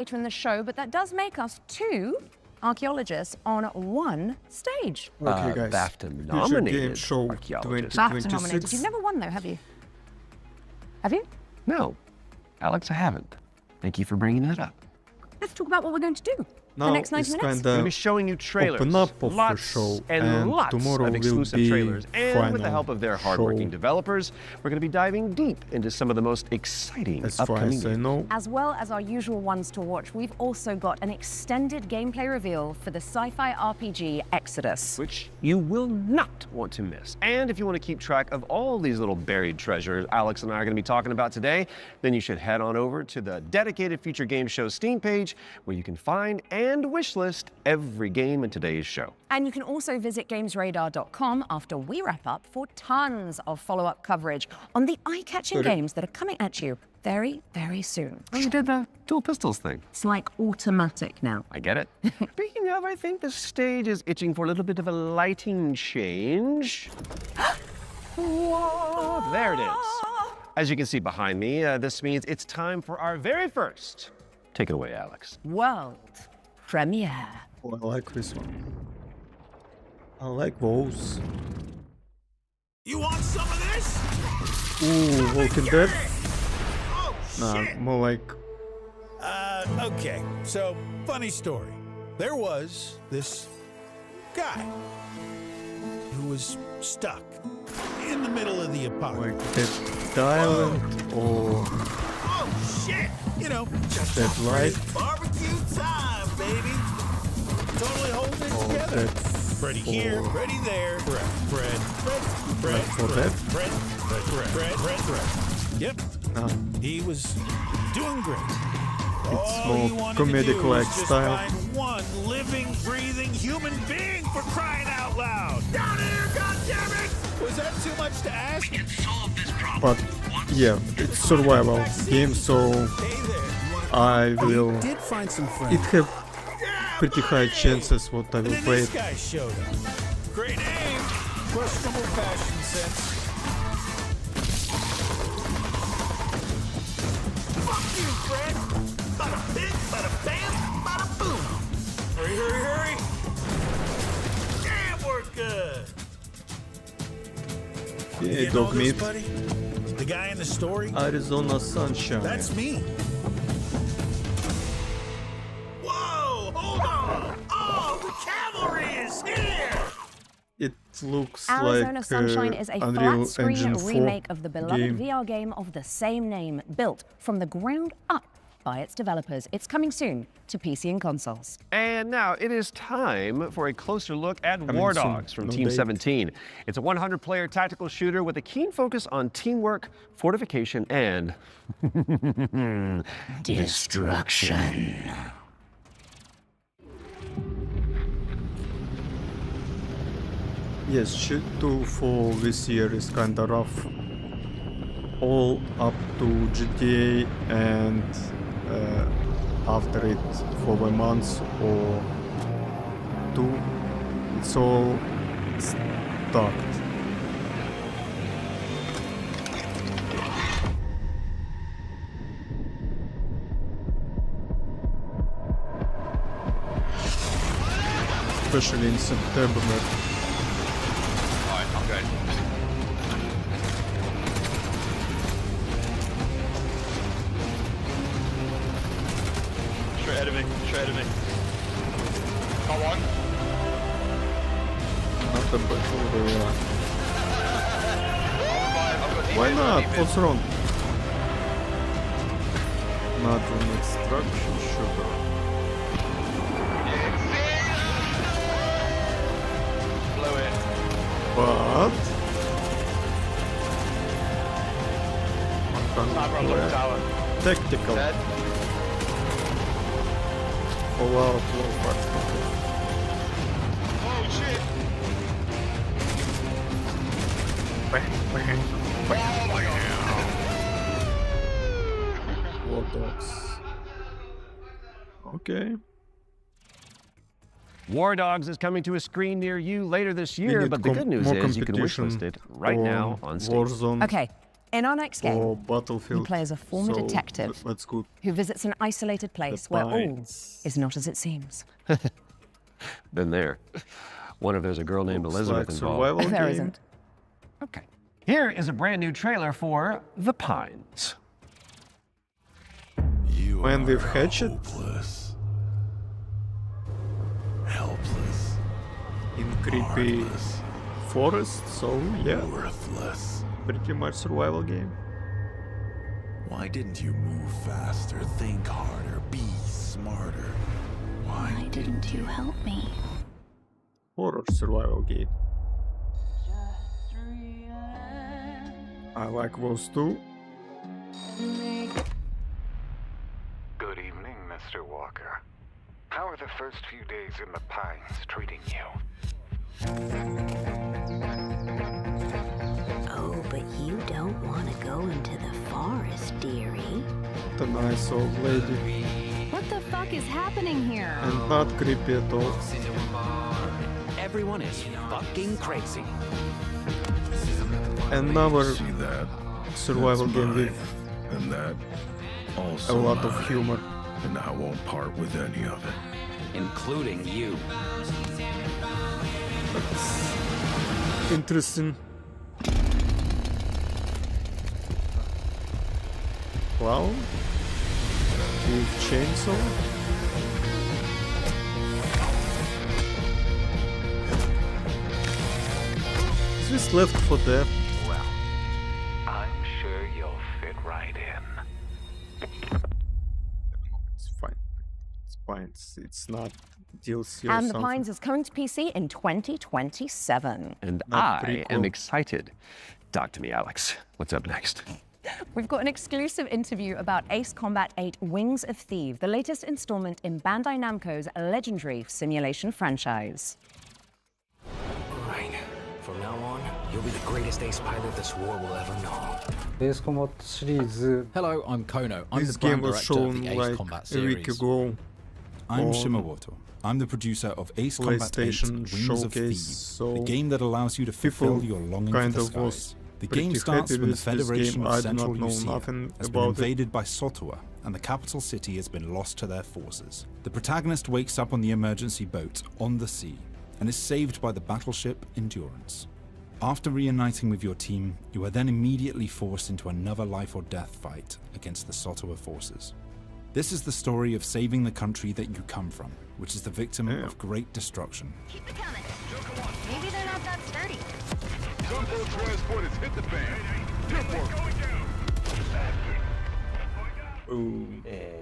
later in the show, but that does make us 2 archaeologists on 1 stage. Okay, guys. BAFTA-nominated Game Show archaeologist. BAFTA nominated. 2026. You've never won though, have you? Have you? No, Alex, I haven't. Thank you for bringing that up. Let's talk about what we're going to do the Now next 90 it's minutes. We're going to be kinda showing you trailers, open up of the lots show, and and lots tomorrow of will exclusive be trailers. And with the final help of their hardworking show. developers, we're going to be diving deep into some of the most exciting as far upcoming as I games. know. As well as our usual ones to watch, we've also got an extended gameplay reveal for the sci-fi RPG Exodus. Which you will not want to miss. And if you want to keep track of all these little buried treasures Alex and I are going to be talking about today, then you should head on over to the dedicated Future Game Show Steam page, where you can find and wishlist every game in today's show. And you can also visit gamesradar.com after we wrap up for tons of follow-up coverage on the eye-catching games that are coming at you very, very soon. Oh, you did the dual pistols thing. It's like automatic now. I get it. Speaking of, I think the stage is itching for a little bit of a lighting change. Whoa, there it is. As you can see behind me, this means it's time for our very first. Take it away, Alex. World premiere. Oh, I like this one. I like those. You want some of this? Ooh, Walking Dead? Oh, Nah, shit. more like Okay, so funny story. There was this guy who was stuck in the middle of the apocalypse. Dead Island or Oh, shit! You know, just Dead Light barbecue time, baby. Totally holding it or together. Dead Freddy here, for- Freddy there. Fred. Left 4 Dead? Fred. Yep, Nah, he was doing great. it's All you more wanted to do comedic-like was just style. find one living, breathing human being for crying out loud. Down here, goddammit! Was that too much to ask? But yeah, it's survival game, so Hey there. I will. Did find some friends. It have pretty high chances what I And will then play this it. guy showed up. Great name, questionable fashion sense. Fuck you, Fred! Bada bing, bada bam, bada boom! Hurry, hurry, hurry! Damn, we're good! Yeah, You know dog this, meat. buddy? The guy in the story? Arizona Sunshine. That's me. Whoa, hold on! Oh, the cavalry is here! It looks Arizona like Sunshine is a Unreal flat-screen Engine 4 remake of the beloved game. VR game of the same name, built from the ground up by its developers. It's coming soon to PC and consoles. And now it is time for a closer look at War soon. Dogs from No Team date. 17. It's a 100-player tactical shooter with a keen focus on teamwork, fortification, and destruction. Yes, shit 2 for this year is kinda rough. All up to GTA and after it for a month or 2, it's all stopped. Especially in September. Alright, I'm good. Straight ahead of me, straight ahead of me. Got one. Not a battle royale. I've got Why teammates, not? I've got What's wrong? Not an extraction sugar. Blow it. But Sniper on top of the tower. tactical. Dead. Fallout low parts. Oh shit. Oh my god. War Dogs. Okay. War Dogs is coming to a screen near you later this We year, need but the good news more is you can competition wishlist it right now on Steam. Warzone. Okay, In our next or game, Battlefield. you play as a former so detective that's good. who visits an isolated place where all Pines. is not as it seems. Been there. Wonder if there's a girl named Looks Elizabeth like involved. survival There game. isn't. Okay. Here is a brand new trailer for The Pines. You Man with are hatchet? hopeless, helpless, In creepy heartless, forest, so yeah, worthless. pretty much survival game. Why didn't you move faster, think harder, be smarter? Why didn't you help me? Horror survival game. I like those two. Good evening, Mr. Walker. How are the first few days in the Pines treating you? Oh, but you don't want to go into the forest, dearie. The nice old lady. What the fuck is happening here? And not creepy at all. Everyone is fucking crazy. Another See that? survival That's game mine. with And that a also lot of mine. humor. And I won't part with any of it. Including you. Interesting. Clown with chainsaw. Is this Left 4 Dead? Well, I'm sure you'll fit right in. It's fine. It's fine. It's not DLC or And The something. Pines is coming to PC in 2027. And Not pretty I am cool. excited. Talk to me, Alex. What's up next? We've got an exclusive interview about Ace Combat 8 Wings of Thieves, the latest installment in Bandai Namco's legendary simulation franchise. Right. From now on, you'll be the greatest ace pilot this war will ever know. Ace Combat シリーズ Hello, I'm Kono. I'm This the brand game was director of shown the Ace like Combat a week series. ago. I'm on Shimamoto. I'm the producer of Ace Combat 8 PlayStation Wings of Showcase, Thieves, so the game that allows you to fulfill people your longing kind for the of was skies. The pretty game starts happy when the with this Federation game. of I do Central not know Lucia nothing has been about it. invaded by Sotowa, and the capital city has been lost to their forces. The protagonist wakes up on the emergency boat on the sea and is saved by the battleship Endurance. After reuniting with your team, you are then immediately forced into another life or death fight against the Sotowa forces. This is the story of saving the country that you come from, which is the victim of great destruction. Keep it coming. Maybe they're not that sturdy. Gunboat transport has hit the fan.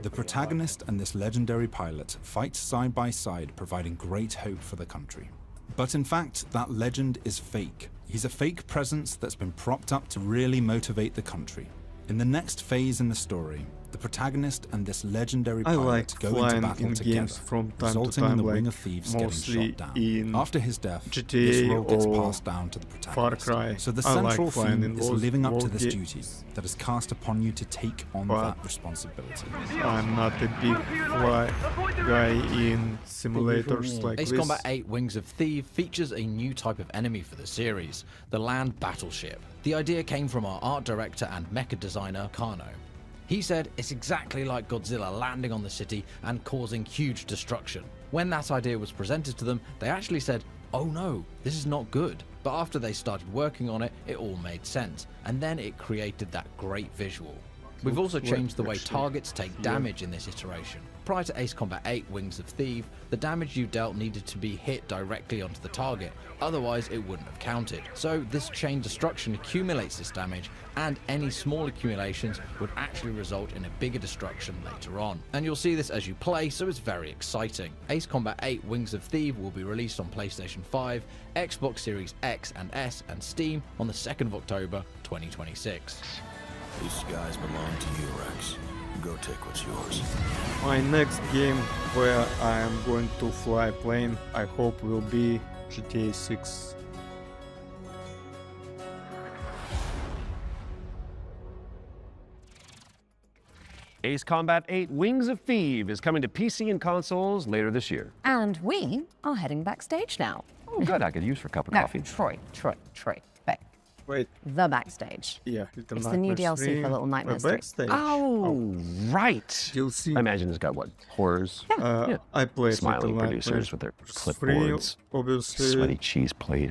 The protagonist and this legendary pilot fight side by side, providing great hope for the country. But in fact, that legend is fake. He's a fake presence that's been propped up to really motivate the country. In the next phase in the story, the protagonist and this legendary I pilot like go into flying battle in together, games from time to resulting in time, the Wing like of Thieves getting mostly shot down. in After his death, GTA this role gets or passed down to the Far protagonist. Cry. So the I like central flying theme in is those living up to war this games. duty that is cast upon you to take on But that responsibility. I'm not a big fly guy in simulators like Ace this. Combat 8 Wings of Thieves features a new type of enemy for the series, the land battleship. The idea came from our art director and mecha designer, Kano. He said it's exactly like Godzilla landing on the city and causing huge destruction. When that idea was presented to them, they actually said, "Oh no, this is not good." But after they started working on it, it all made sense, and then it created that great visual. We've also changed the way targets take damage in this iteration. Prior to Ace Combat 8 Wings of Thieves, the damage you dealt needed to be hit directly onto the target, otherwise it wouldn't have counted. So this chain destruction accumulates this damage, and any small accumulations would actually result in a bigger destruction later on. And you'll see this as you play, so it's very exciting. Ace Combat 8 Wings of Thieves will be released on PlayStation 5, Xbox Series X and S, and Steam on the 2nd of October 2026. These skies belong to you, Rex. Go take what's yours. My next game where I am going to fly a plane, I hope will be GTA 6. Ace Combat 8 Wings of Thieves is coming to PC and consoles later this year. And we are heading backstage now. Oh, good. I could use for a cup of No, coffee. Troy, babe. Wait. The Backstage. Yeah. Little It's the new Nightmares DLC 3, for Little Nightmares 3. Backstage. Oh, right. DLC. I imagine it's got what? Horrors? I played Smiling Little producers Nightmares with their 3, clipboards, obviously. sweaty cheese plate,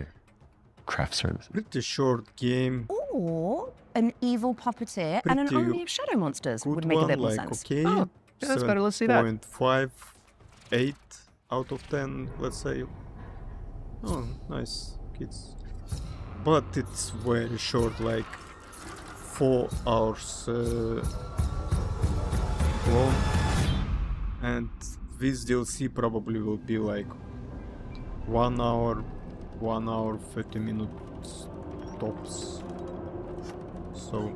craft service. Pretty short game. Or an evil puppeteer and an Pretty army of shadow monsters Good would make a one, bit more like, sense. okay. Oh, yeah, that's better. Let's see that. 7.5, 8 out of 10, let's say. Oh, nice, kids. But it's very short, like 4 hours long. And this DLC probably will be like 1 hour, 30 minutes tops. So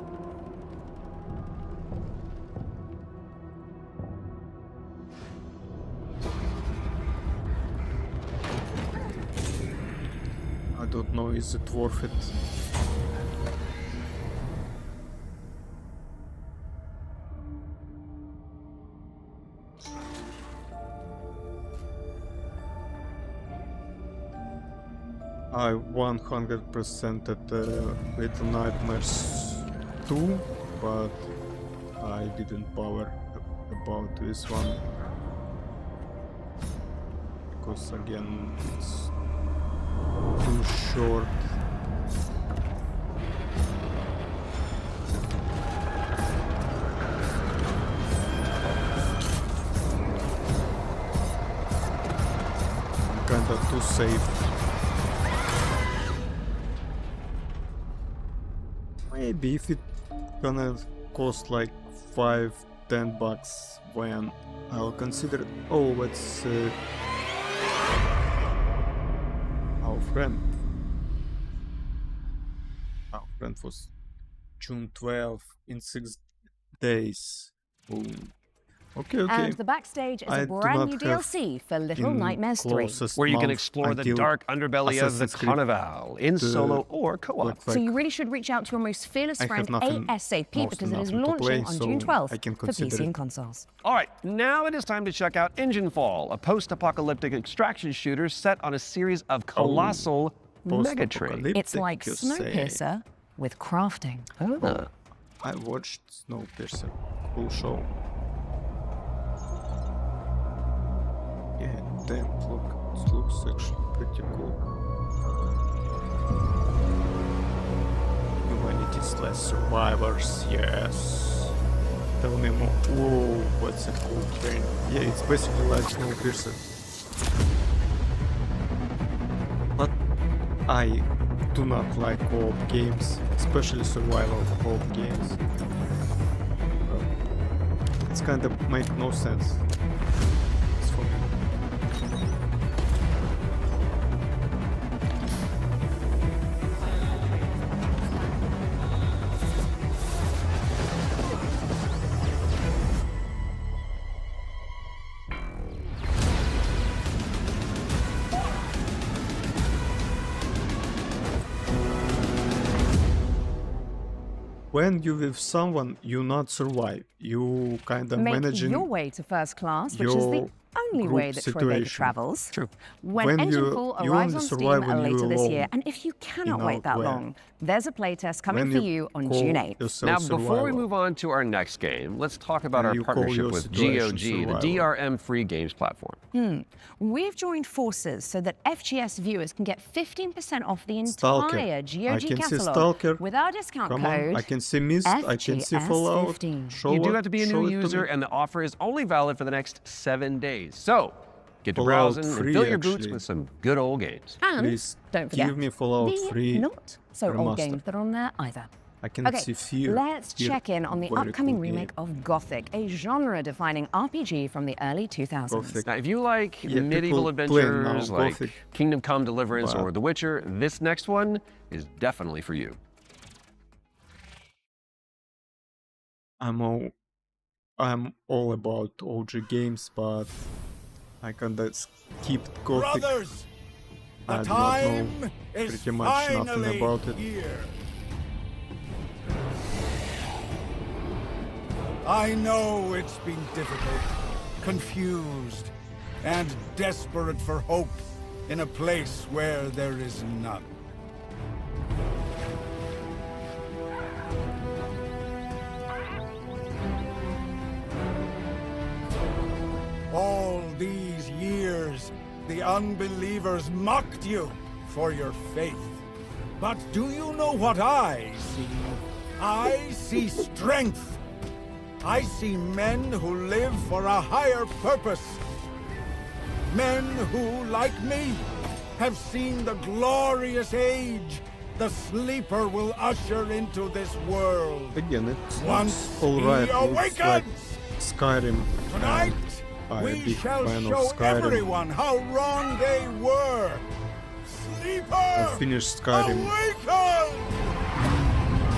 I don't know, is it worth it? I 100%ed Little Nightmares 2, but I didn't bother about this one. Because again, it's too short. Kinda too safe. Maybe if it gonna cost like $5-10, when I'll consider it. Oh, it's our friend. Our friend was June 12 in 6 days. Oh. Okay. And the Backstage is a brand new DLC for Little Nightmares 3. Where you can explore the dark underbelly of the Carnival in solo or co-op. So you really should reach out to your most fearless friend ASAP because it is launching on June 12th for PC and consoles. All right, now it is time to check out Enginefall, a post-apocalyptic extraction shooter set on a series of colossal megatrains. It's like Snowpiercer with crafting. I watched Snowpiercer. Cool show. Yeah, damn, look, it looks actually pretty cool. Humanity/survivors, yes. Tell me more. Whoa, what's a cool train? Yeah, it's basically like Snowpiercer. But I do not like co-op games, especially survival co-op games. It's kind of make no sense. It's for me. When you with someone, you not survive. You kind of managing your way to first class, which is the only way that Troy Baker travels. True. When Enginefall arrives on Steam later this year, alone. and if you cannot wait that long, there's a playtest coming for you on June 8th. Now, before we move on to our next game, let's talk about our partnership with GOG, the DRM-free games platform. We've joined forces so that FGS viewers can get 15% off the entire GOG catalog with our discount code. I can see Mist, I can see Fallout. You do have to be a new user, and the offer is only valid for the next 7 days. So, get to browsing and fill your boots with some good old games. And please don't forget, give me Fallout 3 not so old games that are on there either. I can see few. Let's check in on the upcoming remake of Gothic, a genre-defining RPG from the early 2000s. Now, if you like medieval adventures like Kingdom Come Deliverance or The Witcher, this next one is definitely for you. I'm all about OG games, but I kinda skipped Gothic. Brothers, the I do not time know is pretty much nothing finally about it. here. I know it's been difficult, confused, and desperate for hope in a place where there is none. the unbelievers mocked you for your faith. But do you know what I see? I see strength. I see men who live for a higher purpose. Men who, like me, have seen the glorious age the Sleeper will usher into this world. Again, it's Once alright. he Looks like awakens, Skyrim. tonight I'm a we big shall fan of show Skyrim. everyone how wrong they were. Sleeper, I finished Skyrim awaken!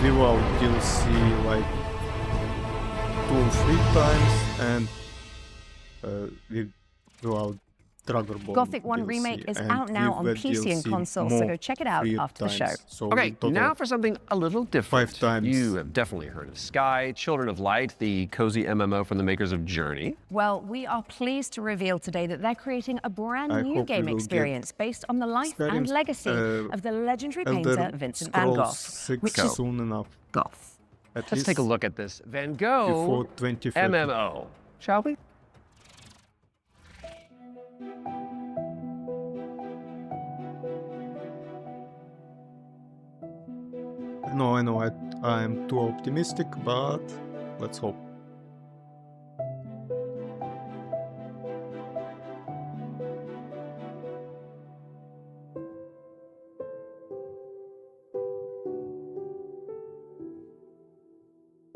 without DLC like 2 or 3 times and without Dragon Ball Gothic 1 DLC, Remake is and out now with on the PC and DLC consoles, so more go check it out 3 after the show. times. So Okay, in total, now for something a little different. 5 times. You have definitely heard of Sky, Children of Light, the cozy MMO from the makers of Journey. Well, we are pleased to reveal today that they're creating a brand I new hope we game will experience based on the life and Skyrim's, legacy of the legendary Elder painter Vincent van Gogh. Scrolls 6 which is soon enough. Goth. At Let's least take a look at this Van Gogh before 2030. MMO, shall we? No, I know I'm too optimistic, but let's hope.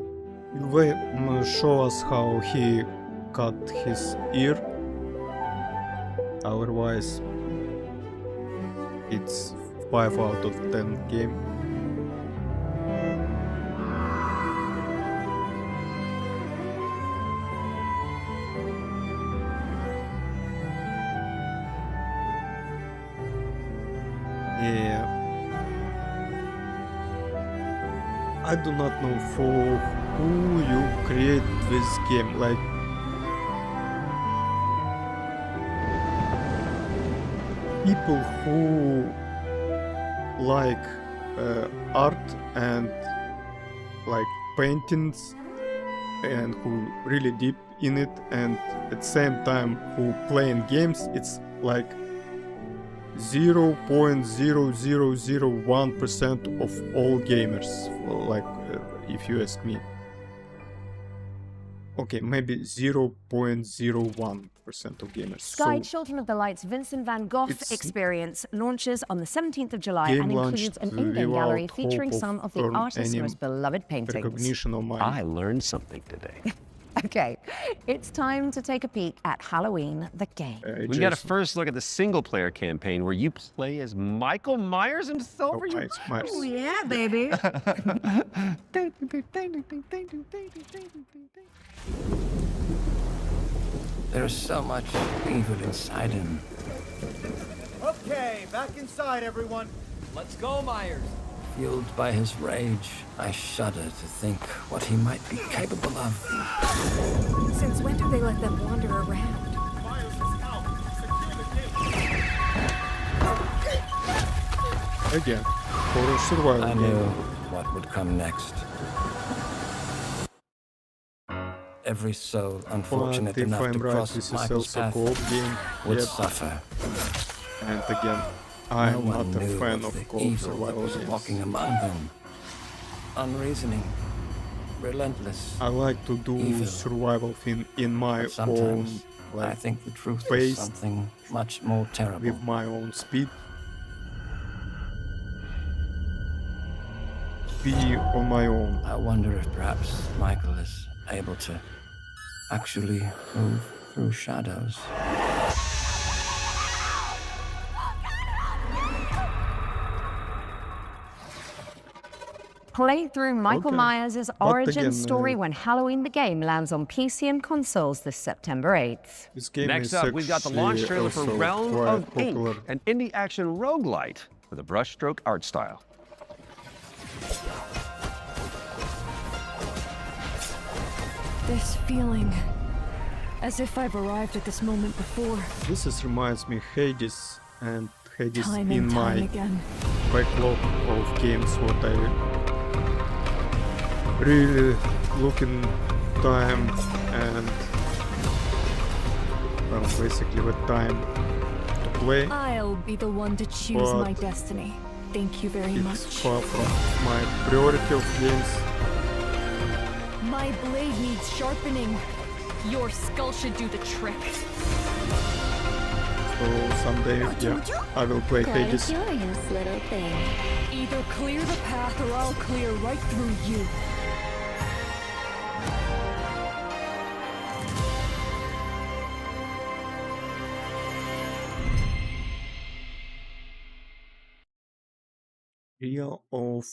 Will they show us how he cut his ear? Otherwise, it's 5 out of 10 game. Yeah. I do not know for who you create this game. Like, people who like art and like paintings and who really deep in it, and at the same time who playing games, it's like 0.0001% of all gamers, like if you ask me. Okay, maybe 0.01% of gamers. Sky So Children of the Light's Vincent van Gogh it's- experience launches on the 17th of July game and includes launched an in-game gallery without featuring hope some of the earn artist's any most beloved paintings. recognition of mine. I learned something today. Okay, it's time to take a peek at Halloween the game. We got to first look at the single-player campaign where you play as Michael Myers himself. Myers. Oh yeah, baby. There's so much evil inside him. Okay, back inside, everyone. Let's go, Myers. Fueled by his rage, I shudder to think what he might be capable of. Since when do they let them wander around? Again, horror survival I game. knew what would come next. Every soul unfortunate But if enough I'm to right, cross this is Michael's also path co-op game. would Yep. suffer. And again, I'm No one not a knew fan of of the co-op evil that survival was games. walking among them. Unreasoning, relentless. I like to do evil. survival thing in my But sometimes own I think the truth pace, is something much more terrible. with my own speed. Be on my own. I wonder if perhaps Michael is able to actually move through shadows. Play through Michael Okay. Myers' But origin again, story when Halloween the game lands on PC and consoles this September 8th. This game Next is up, we've got the launch actually trailer for also Realm quite of popular. Ink, an indie action roguelite with a brushstroke art style. This feeling, as if I've arrived at this moment before, This reminds me Hades, and Hades time in and time my again. backlog of games what I really looking time and well basically the time to play. I'll be the one to choose my destiny. Thank you very It's much. far from my priority of games. My blade needs sharpening. Your skull should do the trick. So someday, yeah, I will play Quite a Hades. curious little thing. Either clear the path or I'll clear right through you. Real of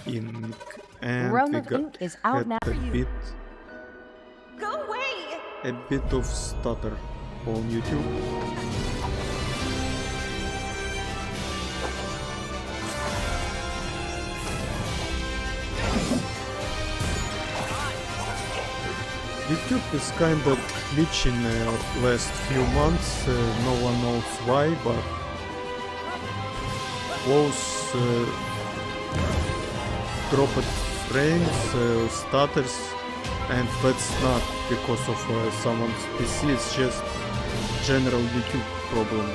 Ink, and Realm we of got Ink is out now. Go away! a bit of stutter on YouTube. YouTube is kind of glitching last few months. No one knows why, but close dropped frames, stutters, and that's not because of someone's PC. It's just general YouTube problem,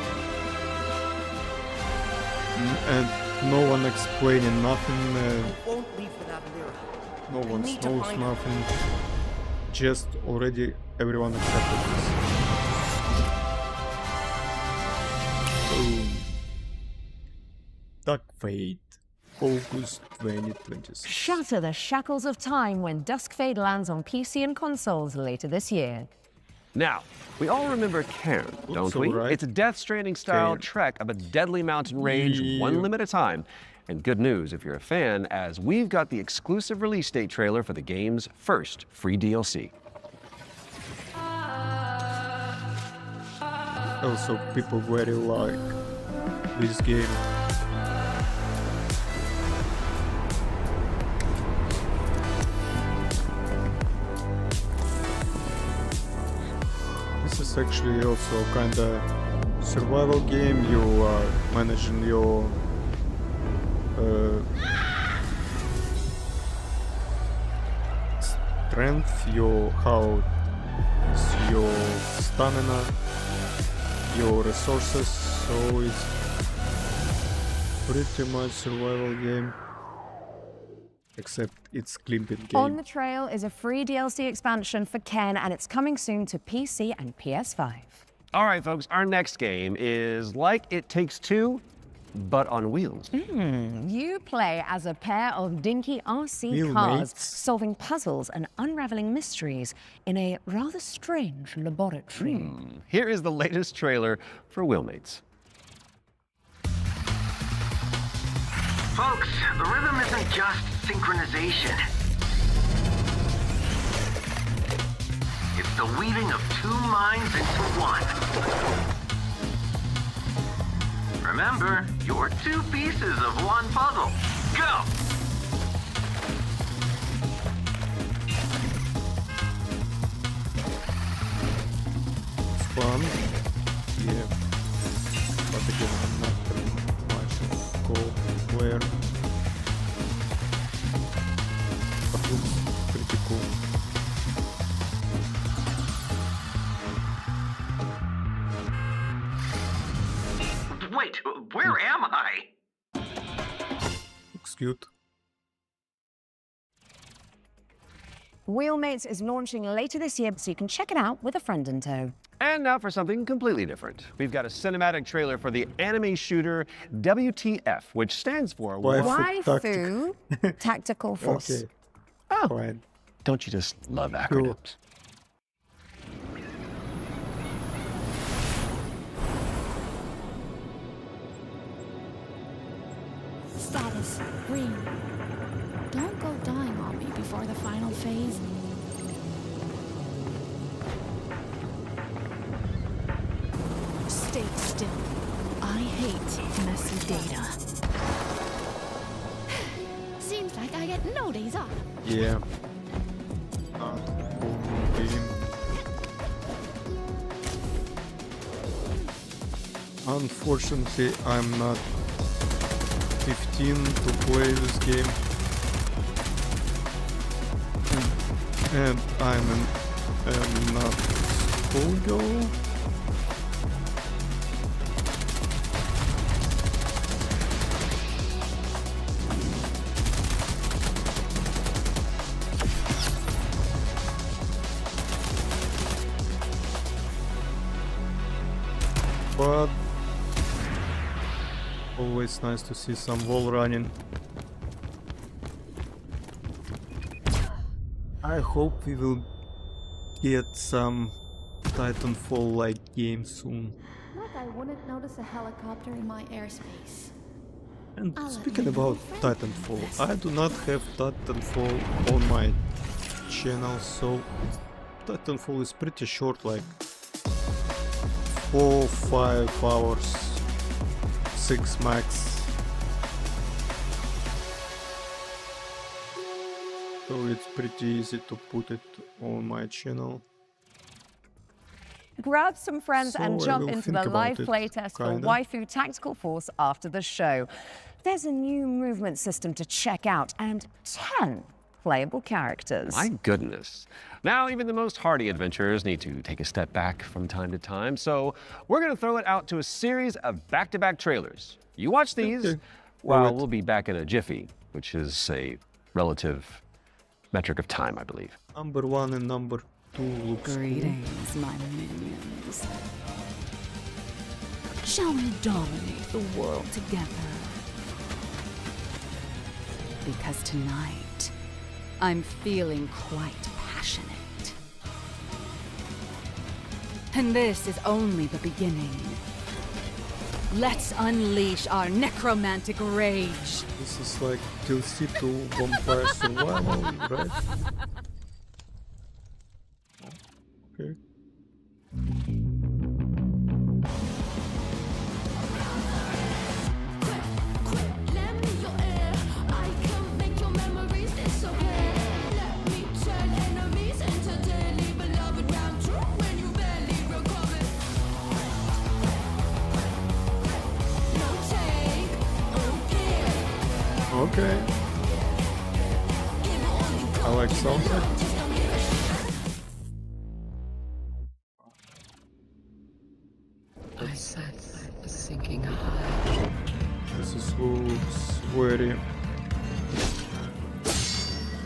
and no one explaining nothing. Won't leave without Lyra. No one need to knows find her. nothing. Just already everyone accepted this. Boom. Dark Fate, August 2026. Shatter the shackles of time when Dusk Fade lands on PC and consoles later this year. Now, we all remember Cairn, don't we? alright. It's a Death Stranding-style Cairn. trek up a deadly mountain range, one limb at a time. And good news if you're a fan, as we've got the exclusive release date trailer for the game's first free DLC. Also, people very like this game. This is actually also kind of survival game. You are managing your strength, your health, your stamina, your resources, so it's pretty much survival game, except it's glimping game. On the Trail is a free DLC expansion for Ken, and it's coming soon to PC and PS5. All right, folks, our next game is like It Takes Two, but on wheels. You play as a pair of dinky RC Wheelmates. cars, solving puzzles and unraveling mysteries in a rather strange laboratory. Here is the latest trailer for Wheelmates. Folks, the rhythm isn't just synchronization. It's the weaving of two minds into one. Remember, you're two pieces of one puzzle. Go! It's fun, yeah, but again, I'm not very much of co-player, but looks pretty cool. Wait, where am I? Looks cute. Wheelmates is launching later this year, so you can check it out with a friend in tow. And now for something completely different. We've got a cinematic trailer for the anime shooter WTF, which stands for Waifu Tactical Force. Okay. Oh, Fine. don't you just love acronyms? Status green. Don't go dying on me before the final phase. Stay still. I hate messy data. Seems like I get no days off. Yeah. Game. Unfortunately, I'm not 15 to play this game, and I'm not schoolgirl. but always nice to see some wall running. I hope we will get some Titanfall-like game soon. Like I wouldn't notice a helicopter in my airspace. And I'll speaking admit I'm about afraid of Titanfall, this. I do not have Titanfall on my channel, so Titanfall is pretty short, like 4-5 hours, 6 max. So it's pretty easy to put it on my channel. Grab some friends So and I jump will into think the about live it, playtest for kinda. Waifu Tactical Force after the show. There's a new movement system to check out and 10 playable characters. My goodness. Now, even the most hardy adventurers need to take a step back from time to time, so we're going to throw it out to a series of back-to-back trailers. You watch these, Okay. while Alright. we'll be back in a jiffy, which is a relative metric of time, I believe. Number 1 and number 2 looks cool. Greetings, my minions. Shall we dominate the world together? Because tonight, I'm feeling quite passionate. And this is only the beginning. Let's unleash our necromantic rage. This is like DLC to Vampire Survival, right? Okay. Okay. I like soundtrack. I sense a sinking high. This looks very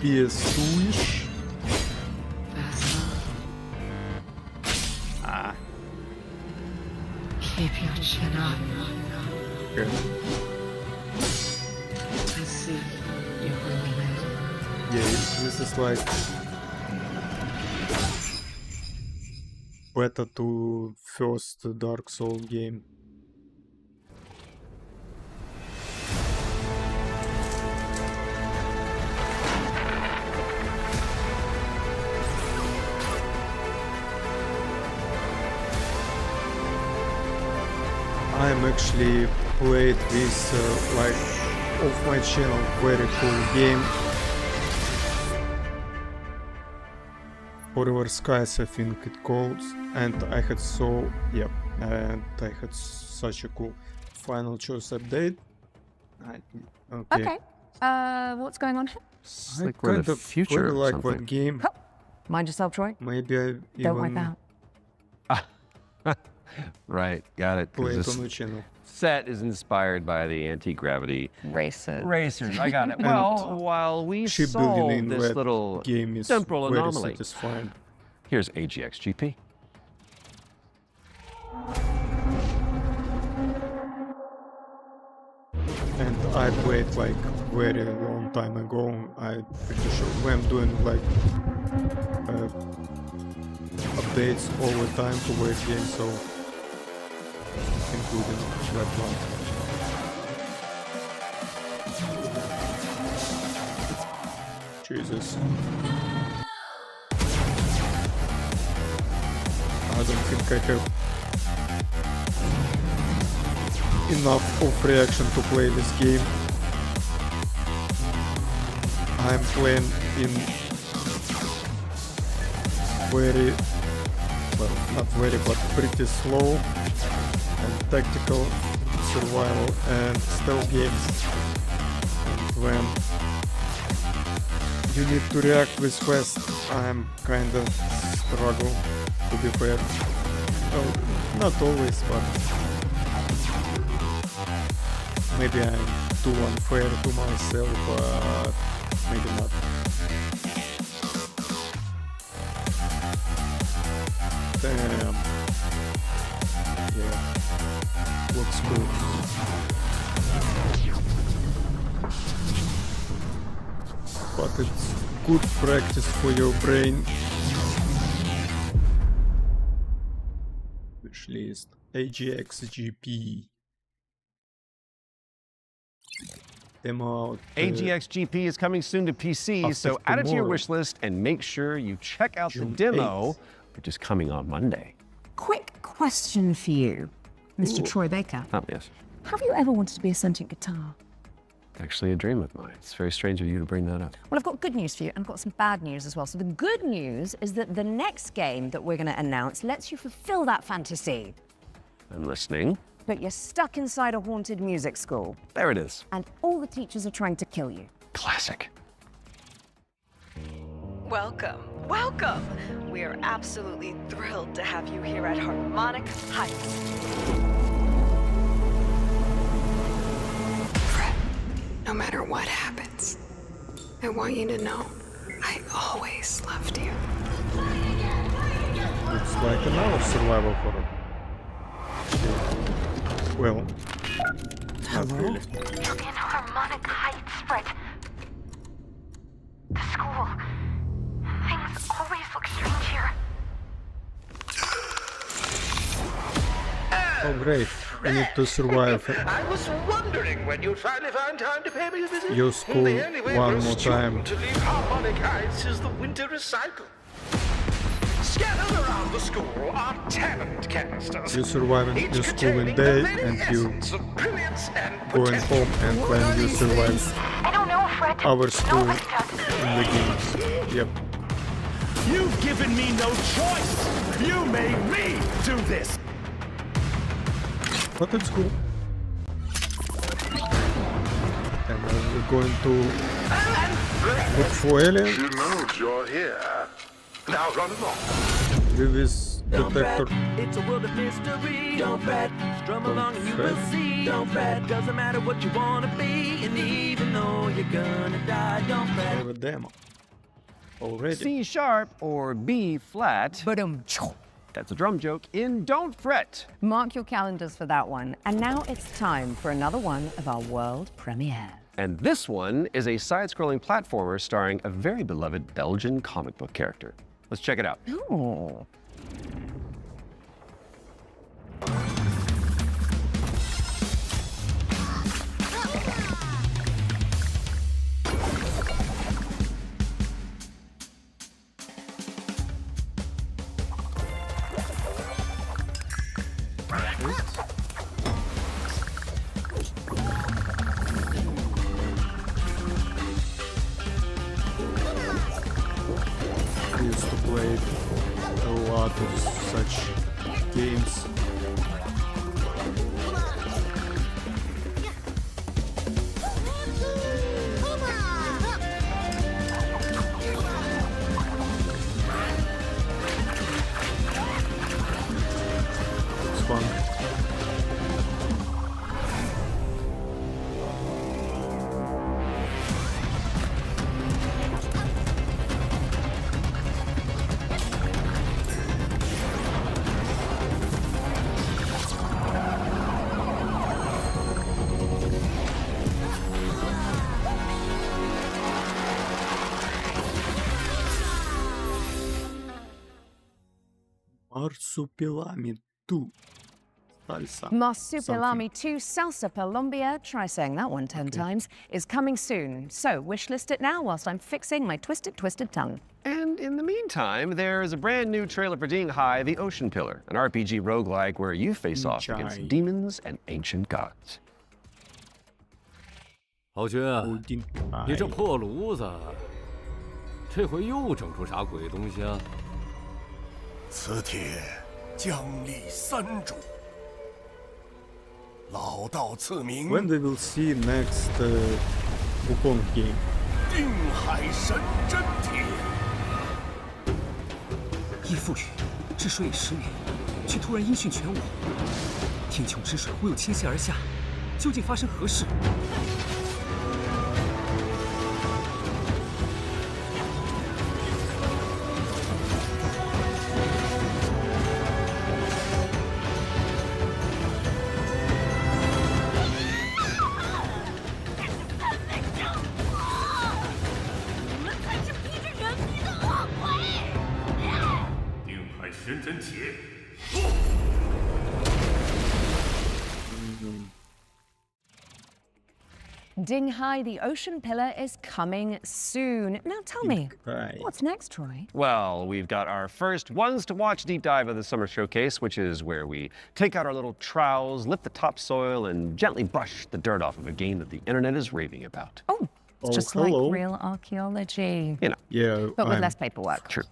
PS2-ish. Ah. Keep your chin up. Okay. I see you're really ready. Yeah, this is like beta to first Dark Souls game. I'm actually played this like off my channel, very cool game. Forever Skies, I think it calls, and I had such a cool final choice update. Okay. What's going on here? It's like we're the future really of like something. that game. Mind yourself, Troy. Maybe I even Don't wipe out. Right, got it. 'cause play it this on the channel. set is inspired by the anti-gravity Racers. I got it. Well, while we Shipbuilding solve in this that little game is temporal very anomaly, satisfying. here's AGXGP. And I played like very long time ago. I'm pretty sure when I'm doing like updates all the time to this game, so including that one. Jesus. I don't think I have enough of reaction to play this game. I'm playing in very, well, not very, but pretty slow and tactical survival and stealth games. And when you need to react with fast, I'm kinda struggle, to be fair. Well, not always, but maybe I'm too unfair to myself, but maybe not. Damn. Yeah. looks cool. But it's good practice for your brain. Wishlist AGX GP. Demo out. AGX GP is coming soon to PC, so add it to your wish list and make sure you check out the demo, which is coming on Monday. Quick question for you, Mr. Troy Baker. Oh, yes. Have you ever wanted to be a sentient guitar? Actually a dream of mine. It's very strange of you to bring that up. Well, I've got good news for you, and I've got some bad news as well. So the good news is that the next game that we're going to announce lets you fulfill that fantasy. I'm listening. But you're stuck inside a haunted music school. There it is. And all the teachers are trying to kill you. Classic. Welcome, welcome. We are absolutely thrilled to have you here at Harmonic Heights. Fred, no matter what happens, I want you to know I always loved you. Looks like another survival horror. Well, not really. You're in Harmonic Heights, Fred. The school. Things always look strange here. Oh great, I need to survive I was wondering when you'd finally find time to pay me a visit. your school The only way one for a more time. student to leave Harmonic Heights is the winter recital. Scattered around the school are talent canisters. You surviving your school in day and you going home, and when you survive I don't know, Fred. our school in the games. Yep. You've given me no choice! You made me do this! But it's cool. And we're going to look for aliens. She knows you're here. Now run along. With this detector. It's a world of mystery. Don't fret. Strum along and you will see. Don't fret. Doesn't matter what you wanna be. And even though you're gonna die, don't I fret. have a demo already. C sharp or B flat. That's a drum joke in Don't Fret. Mark your calendars for that one. And now it's time for another one of our world premiere. And this one is a side-scrolling platformer starring a very beloved Belgian comic book character. Let's check it out. Ooh. I used to play a lot of such games. It's fun. Marsupilami 2 Salsa. Marsupilami 2 Salsa Colombia, try saying that one 10 times, is coming soon. So wishlist it now whilst I'm fixing my twisted tongue. And in the meantime, there is a brand new trailer for Ding Hai, the Ocean Pillar, an RPG roguelike where you face off against demons and ancient gods. 豪军，你这破炉子，这回又整出啥鬼东西啊？此帖将立三主，老道赐名。 When we will see next Wukong game? 定海神真帖。义父语，治水已10年，却突然音讯全无。天穹之水忽又倾泻而下，究竟发生何事？ Marsupilami Ding Hai, the ocean pillar, is coming soon. Now tell me, what's next, Troy? Well, we've got our first ones to watch deep dive of the summer showcase, which is where we take out our little trowels, lift the topsoil, and gently brush the dirt off of a game that the internet is raving about. Oh, it's just like real archaeology. You know. Yeah. But with less paperwork. True.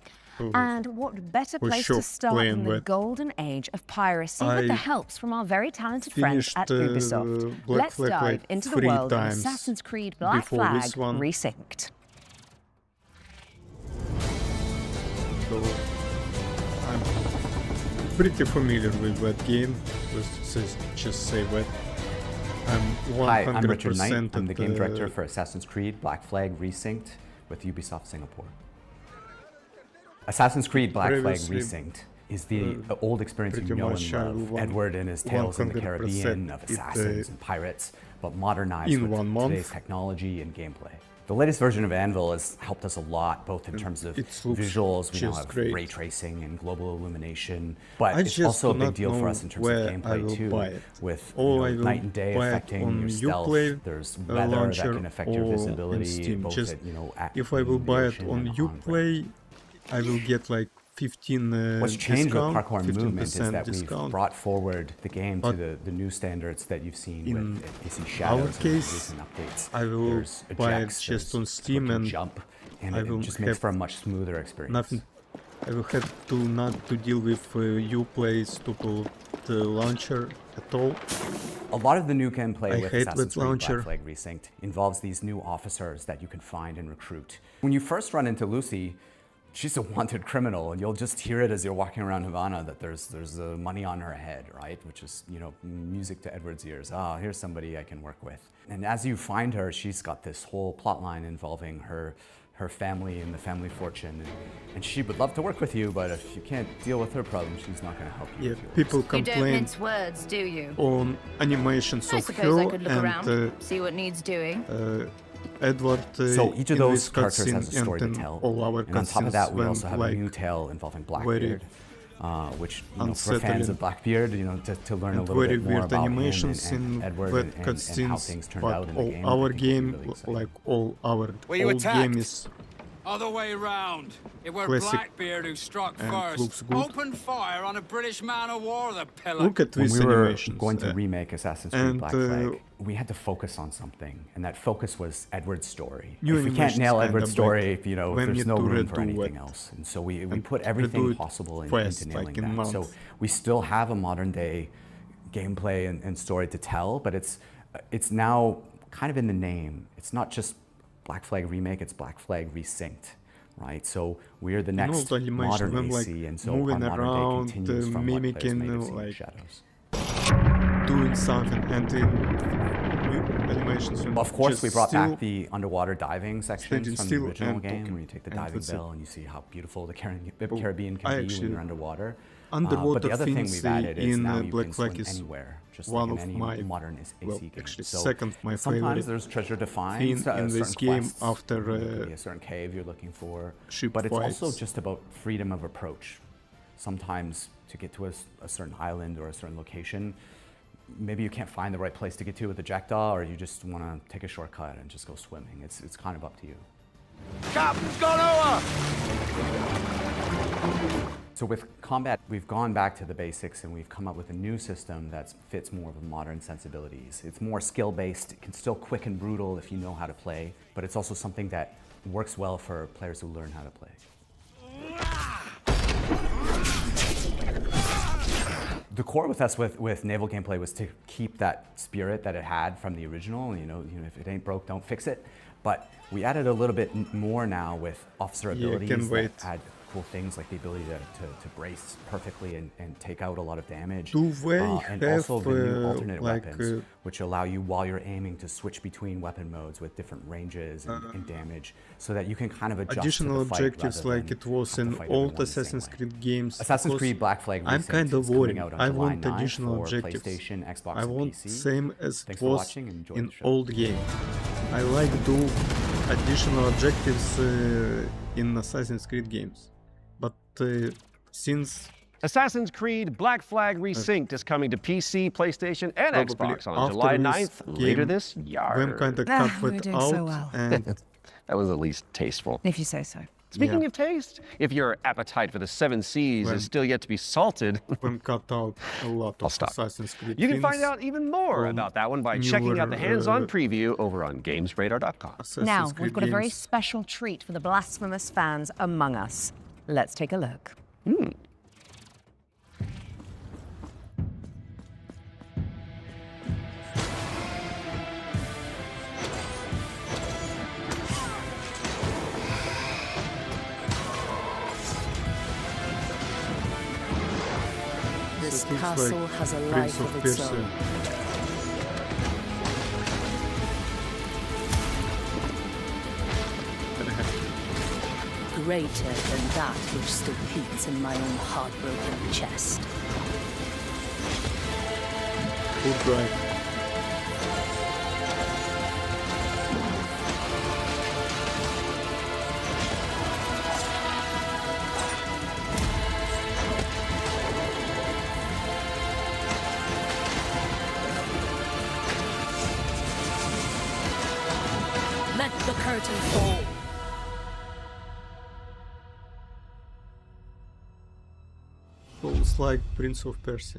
And what better place to start than the golden age of piracy with the helps from our very talented friends at Ubisoft. Let's dive into the world of Assassin's Creed Black Flag Resynced. So, I'm pretty familiar with that game. Let's just say that. I'm 100% Hi, I'm Richard Knight. I'm the game director for Assassin's Creed Black Flag Resynced with Ubisoft Singapore. Assassin's Creed Black Flag Resynced is the old experience you know and love. Edward and his tales in the Caribbean of assassins and pirates, but modernized with today's technology and gameplay. The latest version of Anvil has helped us a lot, both in terms of visuals, we now have ray tracing and global illumination, but it's also a big deal for us in terms of gameplay too, with night and day affecting your stealth. There's weather that can affect your visibility, both at, if I will buy it on Uplay, I will get like 15 What's changed with Parkour 15% Movement is that discount. we've brought forward the game to the new standards that you've seen with AC Shadows our and case, recent updates. I will There's buy it ejects, just on there's Steam quicker and jump, and I it will just makes for a much smoother experience. Nothing. I will have to not to deal with Uplay's stupid launcher at all. A lot of the new gameplay I with hate Assassin's that Creed launcher. Black Flag Resynced involves these new officers that you can find and recruit. When you first run into Lucy, she's a wanted criminal, and you'll just hear it as you're walking around Havana that there's money on her head, right? Which is, music to Edward's ears. Here's somebody I can work with. And as you find her, she's got this whole plot line involving her family and the family fortune, and she would love to work with you, but if you can't deal with her problems, she's not going to help you. Yeah, people You don't complain mince words, do you? on animations I of suppose I her could look and around, see what needs doing. Edward. So each of in those this characters has a cutscene story to and tell. all our And on top of that, we cutscenes also have went, a new like, tale involving very Blackbeard, which, for fans unsettling of Blackbeard, to learn a and little very bit more weird about animations him and in Edward that and how cutscenes, things turned but out in the all game. our I think game, really exciting. like all our Were you old attacked? game is Other way round. It were classic Blackbeard who struck and first. looks good. Opened fire on a British man of war, the pillar. Look at When these we were animations. going to remake Assassin's Creed and, Black Flag, we had to focus on something, and that focus was Edward's story. New If we can't animations nail kinda Edward's like story, when there's you no do room redo for anything it. else. And so we And put redo everything it possible fast, into like nailing in that. So months. we still have a modern day gameplay and story to tell, but it's now kind of in the name. It's not just Black Flag Remake, it's Black Flag Resynced. Right, so we're the next old animation modern when, AC, like, and so our moving modern around, day continues from what players mimicking, may have seen in like, Shadows. doing something, and in new animations. Well, of course, just we brought still back the underwater diving sections standing from the still original and game, talking, where you take the and diving that's it. bell and you see how beautiful the Caribbean I can be when actually- you're underwater. Underwater but the other thing things we've added is in now you Black can Flag swim is anywhere, just one like in of any my, modern AC well, game. actually So second my sometimes favorite there's treasure to find thing in certain this game quests. after It could be a certain cave you're looking for, ship but it's also fights. just about freedom of approach. Sometimes to get to a certain island or a certain location, maybe you can't find the right place to get to with the jackdaw, or you just want to take a shortcut and just go swimming. It's kind of up to you. Captain's gone over! So with combat, we've gone back to the basics and we've come up with a new system that fits more of the modern sensibilities. It's more skill-based, it can still quick and brutal if you know how to play, but it's also something that works well for players who learn how to play. The core with us with naval gameplay was to keep that spirit that it had from the original. You know, if it ain't broke, don't fix it. But we added a little bit more now with officer abilities that add cool things like the ability to brace perfectly and take out a lot of damage. Do they and have, also the new alternate like, weapons, which allow you while you're aiming to switch between weapon modes with different ranges and damage, so that you can kind of adjust additional to the fight objectives rather like than it was have to in fight old everyone the same Assassin's way. Creed games. Assassin's because Creed Black Flag I'm Resynced kind of is coming worried. out on I July want 9 additional for objectives. PlayStation, Xbox, I and want PC. same as Thanks it for was watching and enjoy in the show. old game. I like do additional objectives in Assassin's Creed games, but since Assassin's Creed Black Flag Resynced is coming to PC, PlayStation, and Xbox on July 9th, later this year. We're doing so well. And that was at least tasteful. If you say so. Speaking of taste, if your appetite for the 7 Seas is still yet to be salted, cut out a lot of Assassin's Creed. You can find out even more about that one by checking out the hands-on preview over on GamesRadar.com. Now, we've got a very special treat for the Blasphemous fans among us. Let's take a look. This castle has a life of its own. Greater than that which still beats in my own heartbroken chest. Good drive. Let the curtain fall. Feels like Prince of Persia.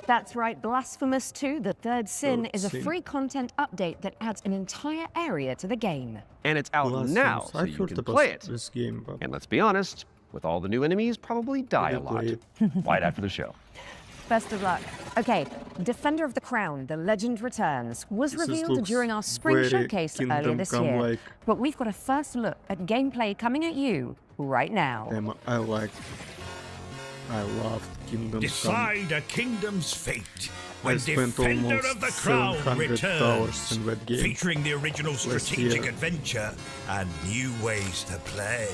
That's right, Blasphemous 2, The Third Sin, is a free content update that adds an entire area to the game. And it's out now, so you can play it. This game, but and let's be honest, with all the new enemies, probably die a lot. Right after the show. Best of luck. Okay, Defender of the Crown, The Legend Returns, was revealed during our spring showcase earlier this year. But we've got a first look at gameplay coming at you right now. I loved Kingdom Come. Decide a kingdom's fate when Defender of the Crown returns, featuring the original strategic adventure and new ways to play.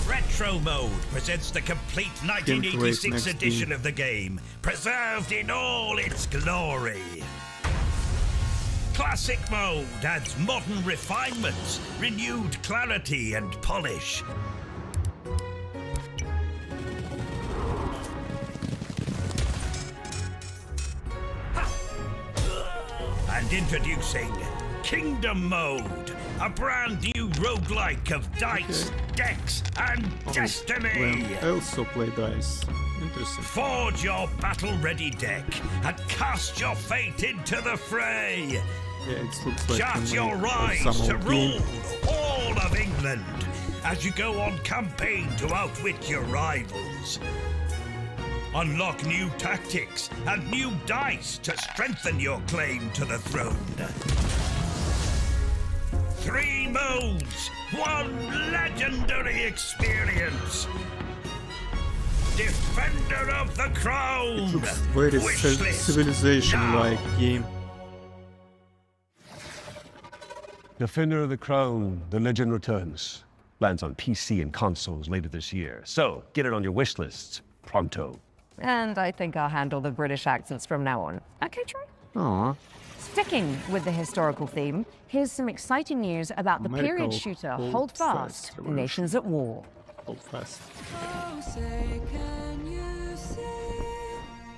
Retro Mode presents the complete 1986 edition of the game, preserved in all its glory. Classic Mode adds modern refinements, renewed clarity and polish. And introducing Kingdom Mode, a brand new roguelike of dice, decks, and destiny. I also play dice. Interesting. Forge your battle-ready deck and cast your fate into the fray. Yeah, it looks like Chart your rise to rule all of England as you go on campaign to outwit your rivals. Unlock new tactics and new dice to strengthen your claim to the throne. 3 modes, 1 legendary experience. Defender of the Crown. It looks very civilization-like game. Defender of the Crown, The Legend Returns. Lands on PC and consoles later this year. So get it on your wish list pronto. And I think I'll handle the British accents from now on. Okay, Troy? Aww. Sticking with the historical theme, here's some exciting news about the period shooter Hold Fast, Nations at War. Hold Fast.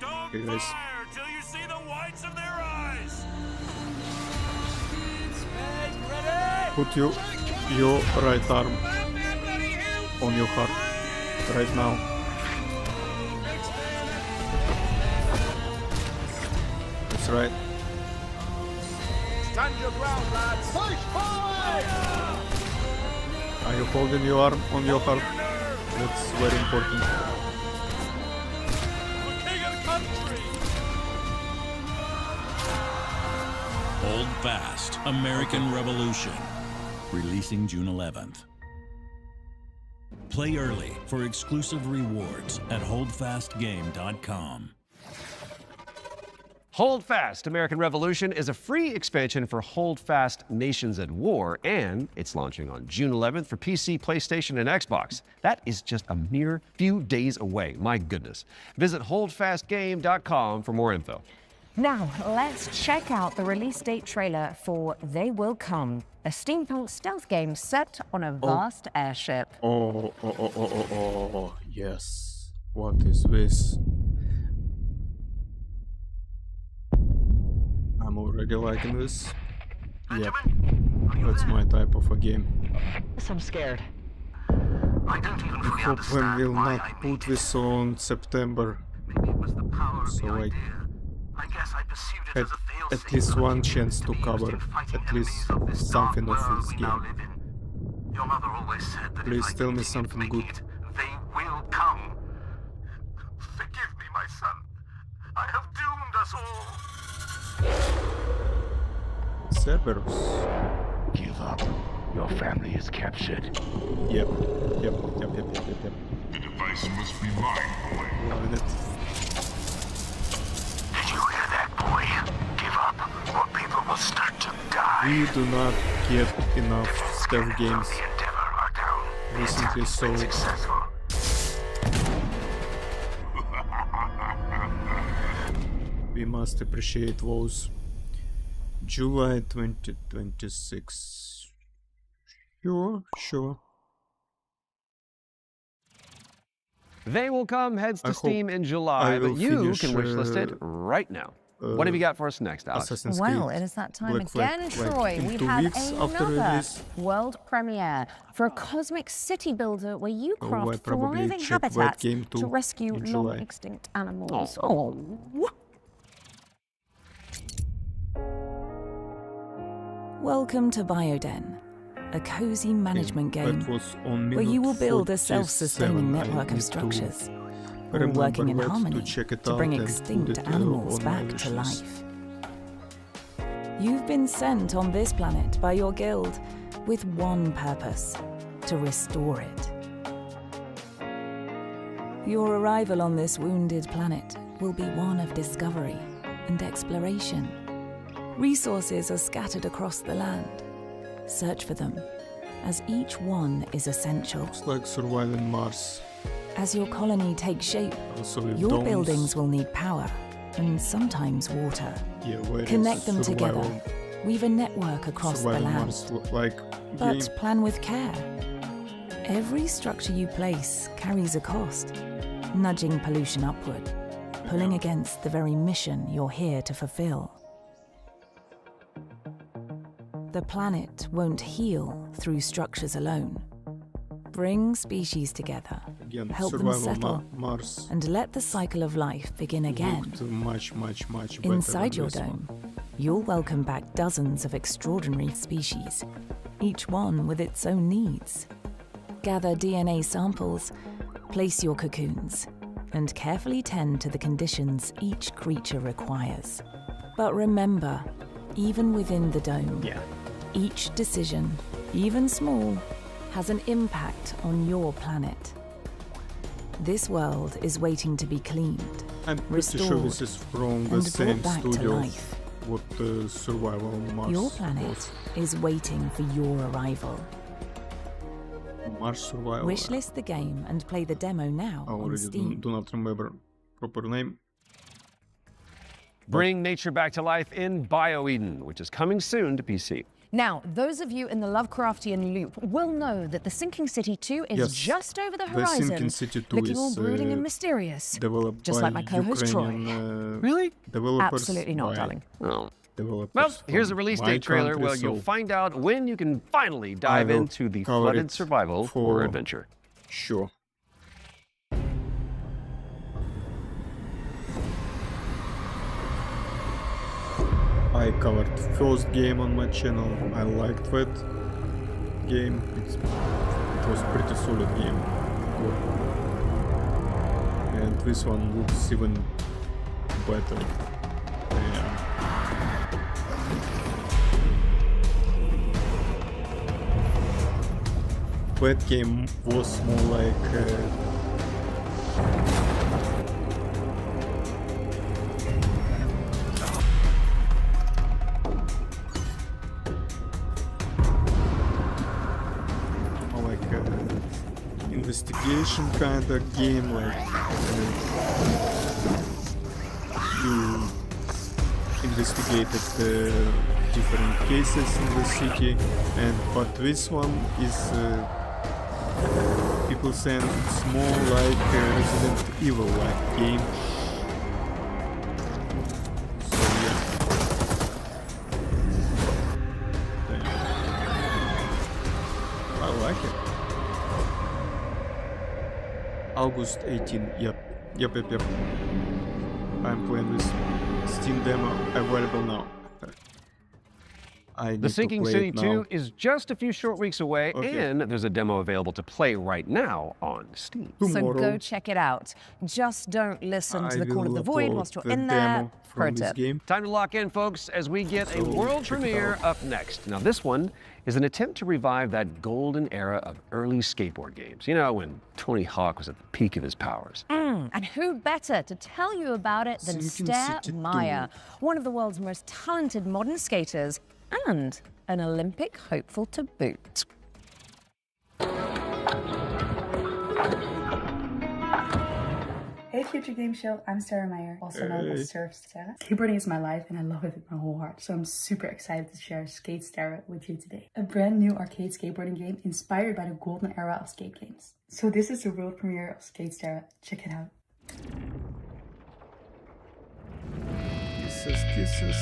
Don't fire till you see the whites of their eyes. Put your right arm on your heart right now. That's right. Stand your ground, lads. Push forward! Are you holding your arm on your heart? That's very important. The king of the country. Hold Fast, American Revolution. Releasing June 11th. Play early for exclusive rewards at holdfastgame.com. Hold Fast, American Revolution is a free expansion for Hold Fast, Nations at War, and it's launching on June 11th for PC, PlayStation, and Xbox. That is just a mere few days away, my goodness. Visit holdfastgame.com for more info. Now, let's check out the release date trailer for They Will Come, a steampunk stealth game set on a vast airship. Yes. What is this? I'm already liking this. Yep. That's my type of a game. I'm scared. I don't even I hope when we'll not put this on September. So I had at least one chance to cover at least something of this game. Your mother always said that Please tell me something good. they will come. Forgive me, my son. I have doomed us all. Cerberus. Give up. Your family is captured. Yep. The device must be mine, boy. Loving it. Did you hear that, boy? Give up, or people will start to die. We do not get enough stealth games recently, so we must appreciate those. July 2026. Sure. They Will Come heads to Steam in July, but you can wishlist it right now. What have you got for us next, Alex? Well, it is that time again, Troy. We've had another world premiere for a cosmic city builder where you craft thriving habitats to rescue long-extinct animals. Welcome to Bioden, a cozy management game where you will build a self-sustaining network of structures, all working in harmony to bring extinct animals back to life. You've been sent on this planet by your guild with one purpose: to restore it. Your arrival on this wounded planet will be one of discovery and exploration. Resources are scattered across the land. Search for them, as each one is essential. It's like surviving Mars. As your colony takes shape, your buildings will need power and sometimes water. Connect them together. Weave a network across the land. But plan with care. Every structure you place carries a cost, nudging pollution upward, pulling against the very mission you're here to fulfill. The planet won't heal through structures alone. Bring species together, help them settle, and let the cycle of life begin again. Much Inside your dome, you'll welcome back dozens of extraordinary species, each one with its own needs. Gather DNA samples, place your cocoons, and carefully tend to the conditions each creature requires. But remember, even within the dome, each decision, even small, has an impact on your planet. This world is waiting to be cleaned, I'm pretty sure this is from the same studio what Survival Mars Your planet is waiting for your arrival. Mars Survival. Wishlist the game and play the demo now on Steam. Do not remember proper name. Bring nature back to life in BioEden, which is coming soon to PC. Now, those of you in the Lovecraftian loop will know that The Sinking City 2 is just over the horizon, Sinking City 2 looking is all brooding and mysterious, just like my co-host Troy. Really? Absolutely not, darling. Oh. Well, here's a release date trailer where you'll find out when you can finally dive into the flooded survival horror adventure. Sure. I covered first game on my channel. I liked that game. It was pretty solid game. Good. And this one looks even better. Yeah. That game was more like investigation kind of game, like you investigated different cases in the city, but this one is people saying it's more like a Resident Evil-like game. So yeah. I like it. August 18. Yep. I'm playing this Steam demo available now. The Sinking City 2 is just a few short weeks away, and there's a demo available to play right now on Steam. So go check it out. Just don't listen to the call of the void whilst you're in there. Pro tip. Time to lock in, folks, as we get a world premiere up next. Now, this one is an attempt to revive that golden era of early skateboard games. You know, when Tony Hawk was at the peak of his powers. And who better to tell you about it than Stair Meyer, one of the world's most talented modern skaters and an Olympic hopeful to boot. Hey Future Game Show, I'm Sarah Meyer, also known as Surf Sarah. Skateboarding is my life and I love it with my whole heart, so I'm super excited to share Skate Sarah with you today. A brand new arcade skateboarding game inspired by the golden era of skate games. So this is the world premiere of Skate Sarah, check it out. Kisses.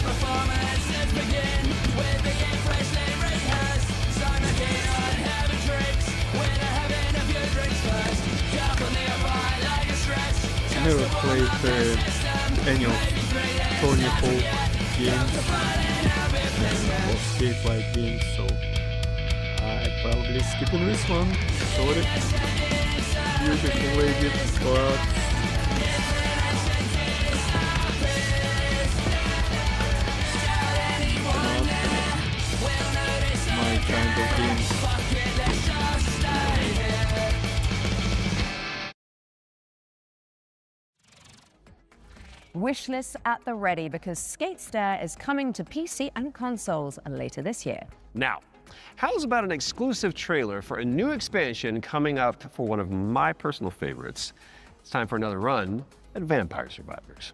Performances begin with the fresh name rehearse. Simon Keenan having tricks with a having a few drinks first. Couple nearby like a stretch. I never played any of Tony Hawk games or skate-like games, so I'm probably skipping this one. Sorry. Beautiful lady, but my kind of game. Wishlist at the ready because Skate Stair is coming to PC and consoles later this year. Now, how's about an exclusive trailer for a new expansion coming up for one of my personal favorites? It's time for another run at Vampire Survivors.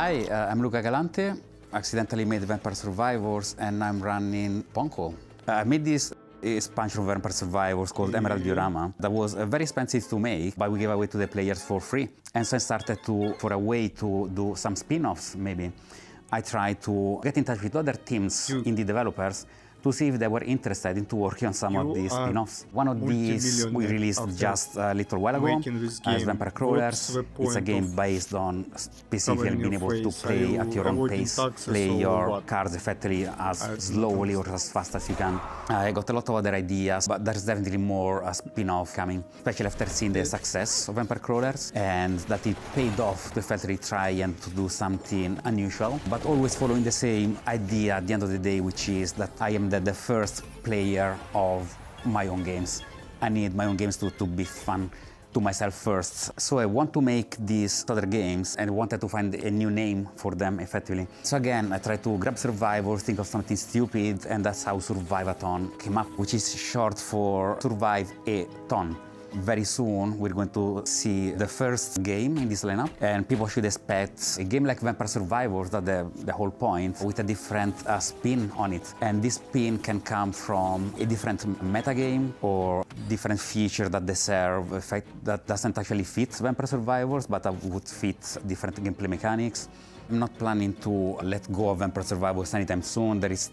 Hi, I'm Luca Galante. Accidentally made Vampire Survivors and I'm running Ponko. I made this expansion of Vampire Survivors called Emerald Diorama that was very expensive to make, but we gave away to the players for free. And so I started for a way to do some spin-offs maybe. I tried to get in touch with other teams, indie developers, to see if they were interested in working on some of these spin-offs. One of these we released just a little while ago as Vampire Crawlers. It's a game based on specifically being able to play at your own pace, play your cards effectively as slowly or as fast as you can. I got a lot of other ideas, but there's definitely more spin-off coming, especially after seeing the success of Vampire Crawlers and that it paid off to effectively try and to do something unusual, but always following the same idea at the end of the day, which is that I am the first player of my own games. I need my own games to be fun to myself first. So I want to make these other games and wanted to find a new name for them effectively. So again, I tried to grab Survivors, think of something stupid, and that's how Survive-a-thon came up, which is short for Survive a Ton. Very soon we're going to see the first game in this lineup, and people should expect a game like Vampire Survivors, that the whole point, with a different spin on it. And this spin can come from a different metagame or different feature that they serve, a fact that doesn't actually fit Vampire Survivors, but that would fit different gameplay mechanics. I'm not planning to let go of Vampire Survivors anytime soon. There is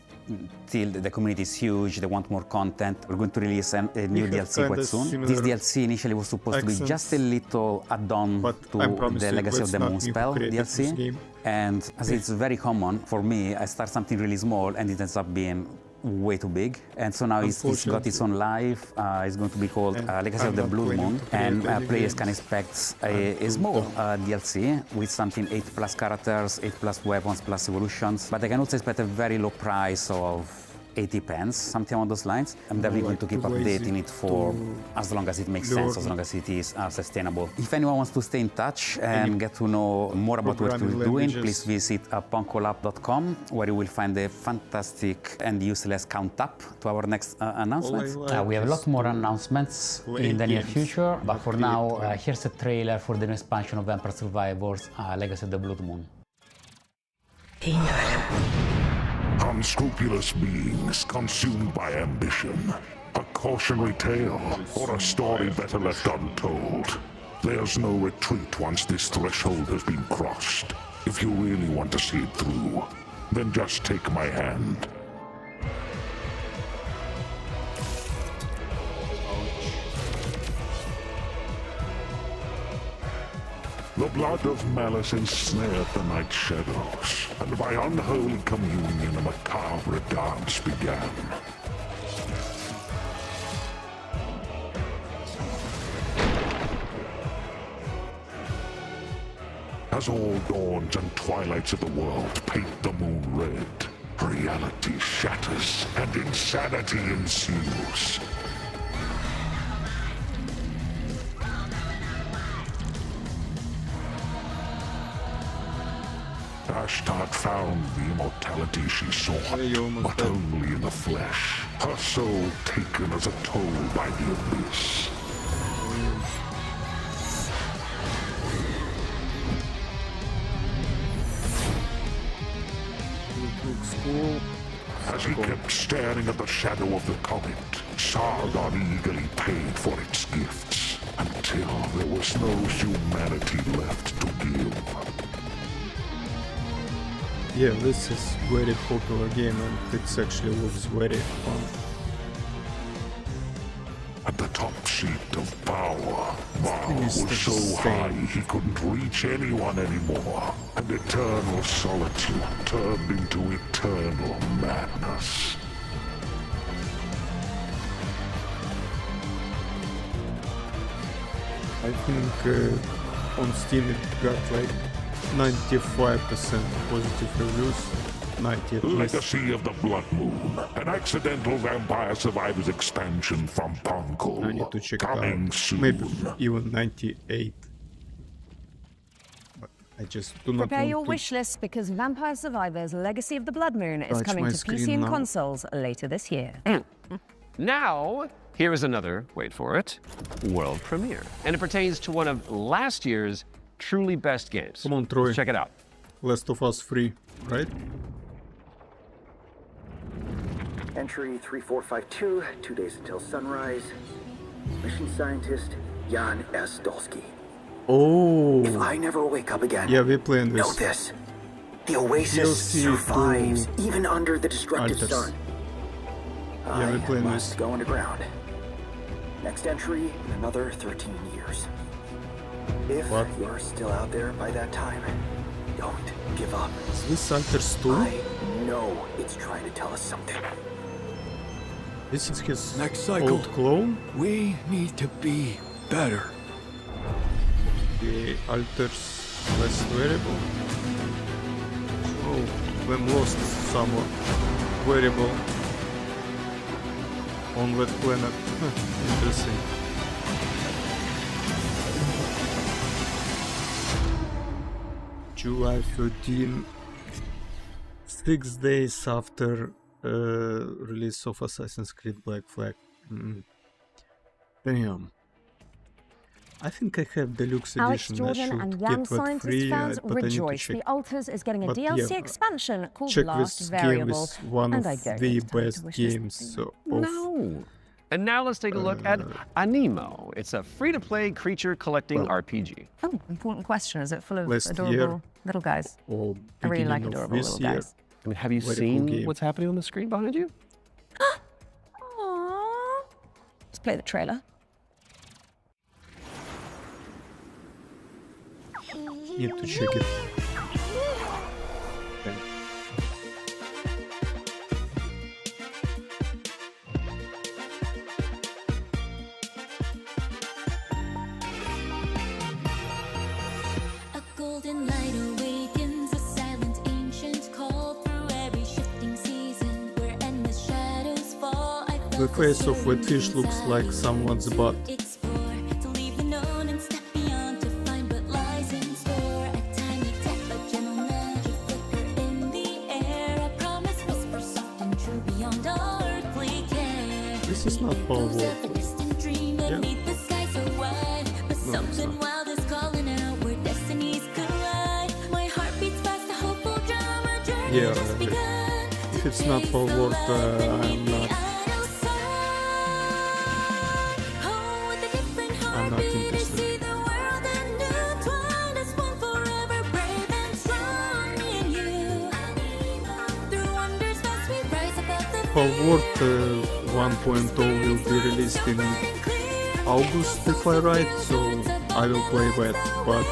still, the community is huge, they want more content. We're going to release a new DLC quite soon. This DLC initially was supposed to be just a little add-on to the Legacy of the Moonspell DLC. And as it's very common for me, I start something really small and it ends up being way too big. And so now it's got its own life. It's going to be called Legacy of the Blood Moon. And players can expect a small DLC with something 8+ characters, 8+ weapons, plus evolutions. But they can also expect a very low price of 80 pence, something along those lines. I'm definitely going to keep updating it for as long as it makes sense, as long as it is sustainable. If anyone wants to stay in touch and get to know more about what we're doing, please visit punkolab.com, where you will find a fantastic and useless count-up to our next announcements. We have a lot more announcements in the near future, but for now, here's a trailer for the new expansion of Vampire Survivors, Legacy of the Blood Moon. Unscrupulous beings consumed by ambition. A cautionary tale, or a story better left untold. There's no retreat once this threshold has been crossed. If you really want to see it through, then just take my hand. The blood of malice ensnared the night shadows, and by unholy communion a macabre dance began. As all dawns and twilights of the world paint the moon red, reality shatters and insanity ensues. Ashtad found the immortality she sought, but only in the flesh. Her soul taken as a toll by the abyss. As he kept staring at the shadow of the comet, Sargon eagerly paid for its gifts, until there was no humanity left to give. Yeah, this is very popular game and it actually looks very fun. At the top seat of power, Baal was so high he couldn't reach anyone anymore, and eternal solitude turned into eternal madness. I think on Steam it got like 95% positive reviews, 90 at least. Legacy of the Blood Moon, an accidental Vampire Survivors expansion from Punko. I need to check it Coming out. soon. Maybe even 98. But I just do not Prepare want your to... wish list because Vampire Survivors Legacy of the Blood Moon is Touch coming my to PC screen and now. consoles later this year. Now, here is another, wait for it, world premiere. And it pertains to one of last year's truly best games. Come on, Troy. Let's check it out. Last of Us 3, right? Entry 3452, 2 days until sunrise. Mission scientist, Jan S. Dolsky. Oh! If I never wake up again, yeah, we're playing this. know this. The Oasis survives even under the destructive sun. Yeah, we're playing I must go underground. Next entry in another 13 years. If you're still out there by that time, don't give up. Is this Alter's 2? I know it's trying to tell us something. This is his next cycle. old clone? We need to be better. The Alter's less variable. Oh, when lost somewhat variable on that planet. Interesting. July 13, 6 days after release of Assassin's Creed Black Flag. Damn. I think I have deluxe Alex edition. Jordan and Yam Scientist fans rejoice. The Alters is getting a DLC expansion called Last Variable, and I don't the expect best to wish games of No. And now let's take a look at Anemo. It's a free-to-play creature collecting RPG. Oh, important question. Is it full of last adorable year little guys? Or I really like beginning of adorable this little year. guys. I mean, have you Very seen cool game. what's happening on the screen behind you? Aww. Let's play the trailer. Need to check it. Okay. A golden light awakens, a silent ancient call through every shifting season where endless shadows The face of that fish looks like someone's butt. This is not POV. Yeah. No, it's not. Yeah, if it's not POV, I'm not interested. POV 1.0 will be released in August, if I write, so I will play that, but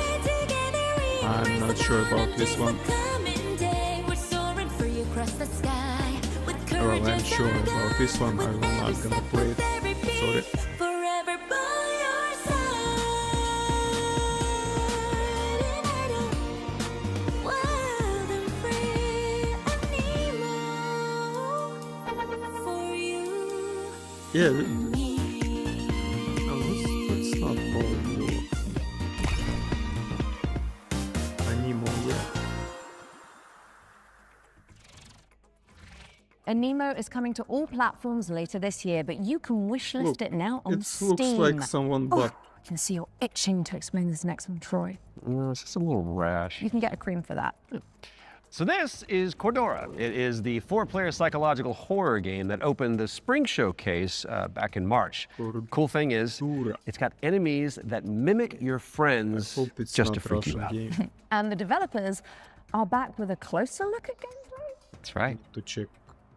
I'm not sure about this one. Well, I'm sure about this one, I'm not gonna play it. Sorry. Yeah, it's not POV. Anemo, yeah. Anemo is coming to all platforms later this year, but you can wishlist it now on Steam. It looks like someone but... I can see you're itching to explain this next one, Troy. No, it's just a little rash. You can get a cream for that. So this is Cordura. It is the 4-player psychological horror game that opened the Spring Showcase back in March. Cool thing is, it's got enemies that mimic your friends just to freak you out. And the developers are back with a closer look at gameplay. That's right. To check.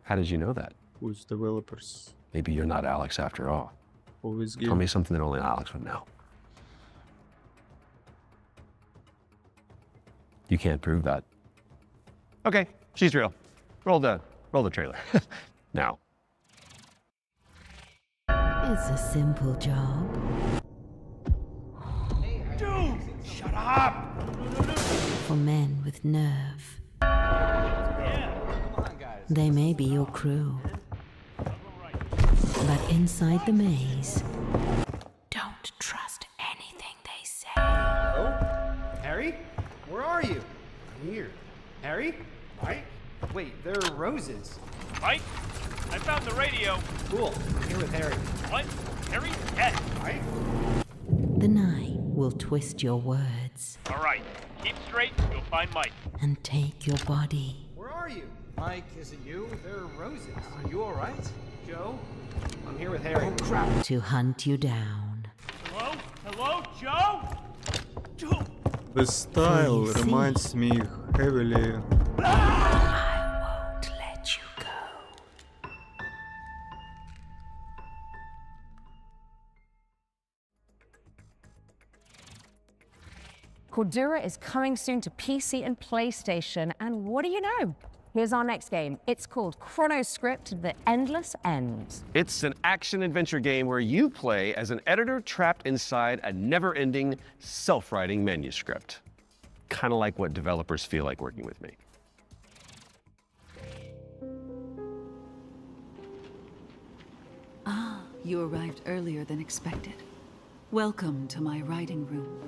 How did you know that? Who's developers? Maybe you're not Alex after all. Always Tell me something that only Alex would know. You can't prove that. Okay, she's real. Roll the trailer. Now. It's a simple job. Dude, shut up! For men with nerve. They may be your crew. But inside the maze, don't trust anything they say. Oh, Harry? Where are you? I'm here. Harry? Mike? Wait, there are roses. Mike? I found the radio. Cool. I'm here with Harry. What? Harry? Dead. Mike? The night will twist your words. All right. Keep straight. You'll find Mike. And take your body. Where are you? Mike, is it you? There are roses. Are you all right? Joe? I'm here with Harry. Oh, crap. To hunt you down. Hello? Hello? Joe? Joe? The style reminds me heavily. I won't let you go. Cordura is coming soon to PC and PlayStation, and what do you know? Here's our next game. It's called Chronoscript: The Endless End. It's an action-adventure game where you play as an editor trapped inside a never-ending, self-writing manuscript. Kind of like what developers feel like working with me. Ah, you arrived earlier than expected. Welcome to my writing room.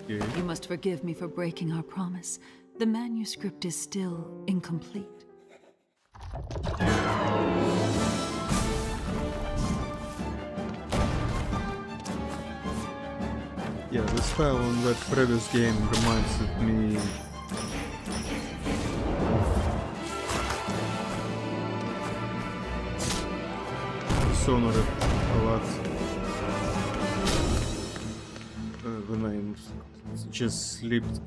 You must forgive me for breaking our promise. The manuscript is still incomplete. Yeah, the style on that previous game reminds me of Dishonored a lot. The name just slipped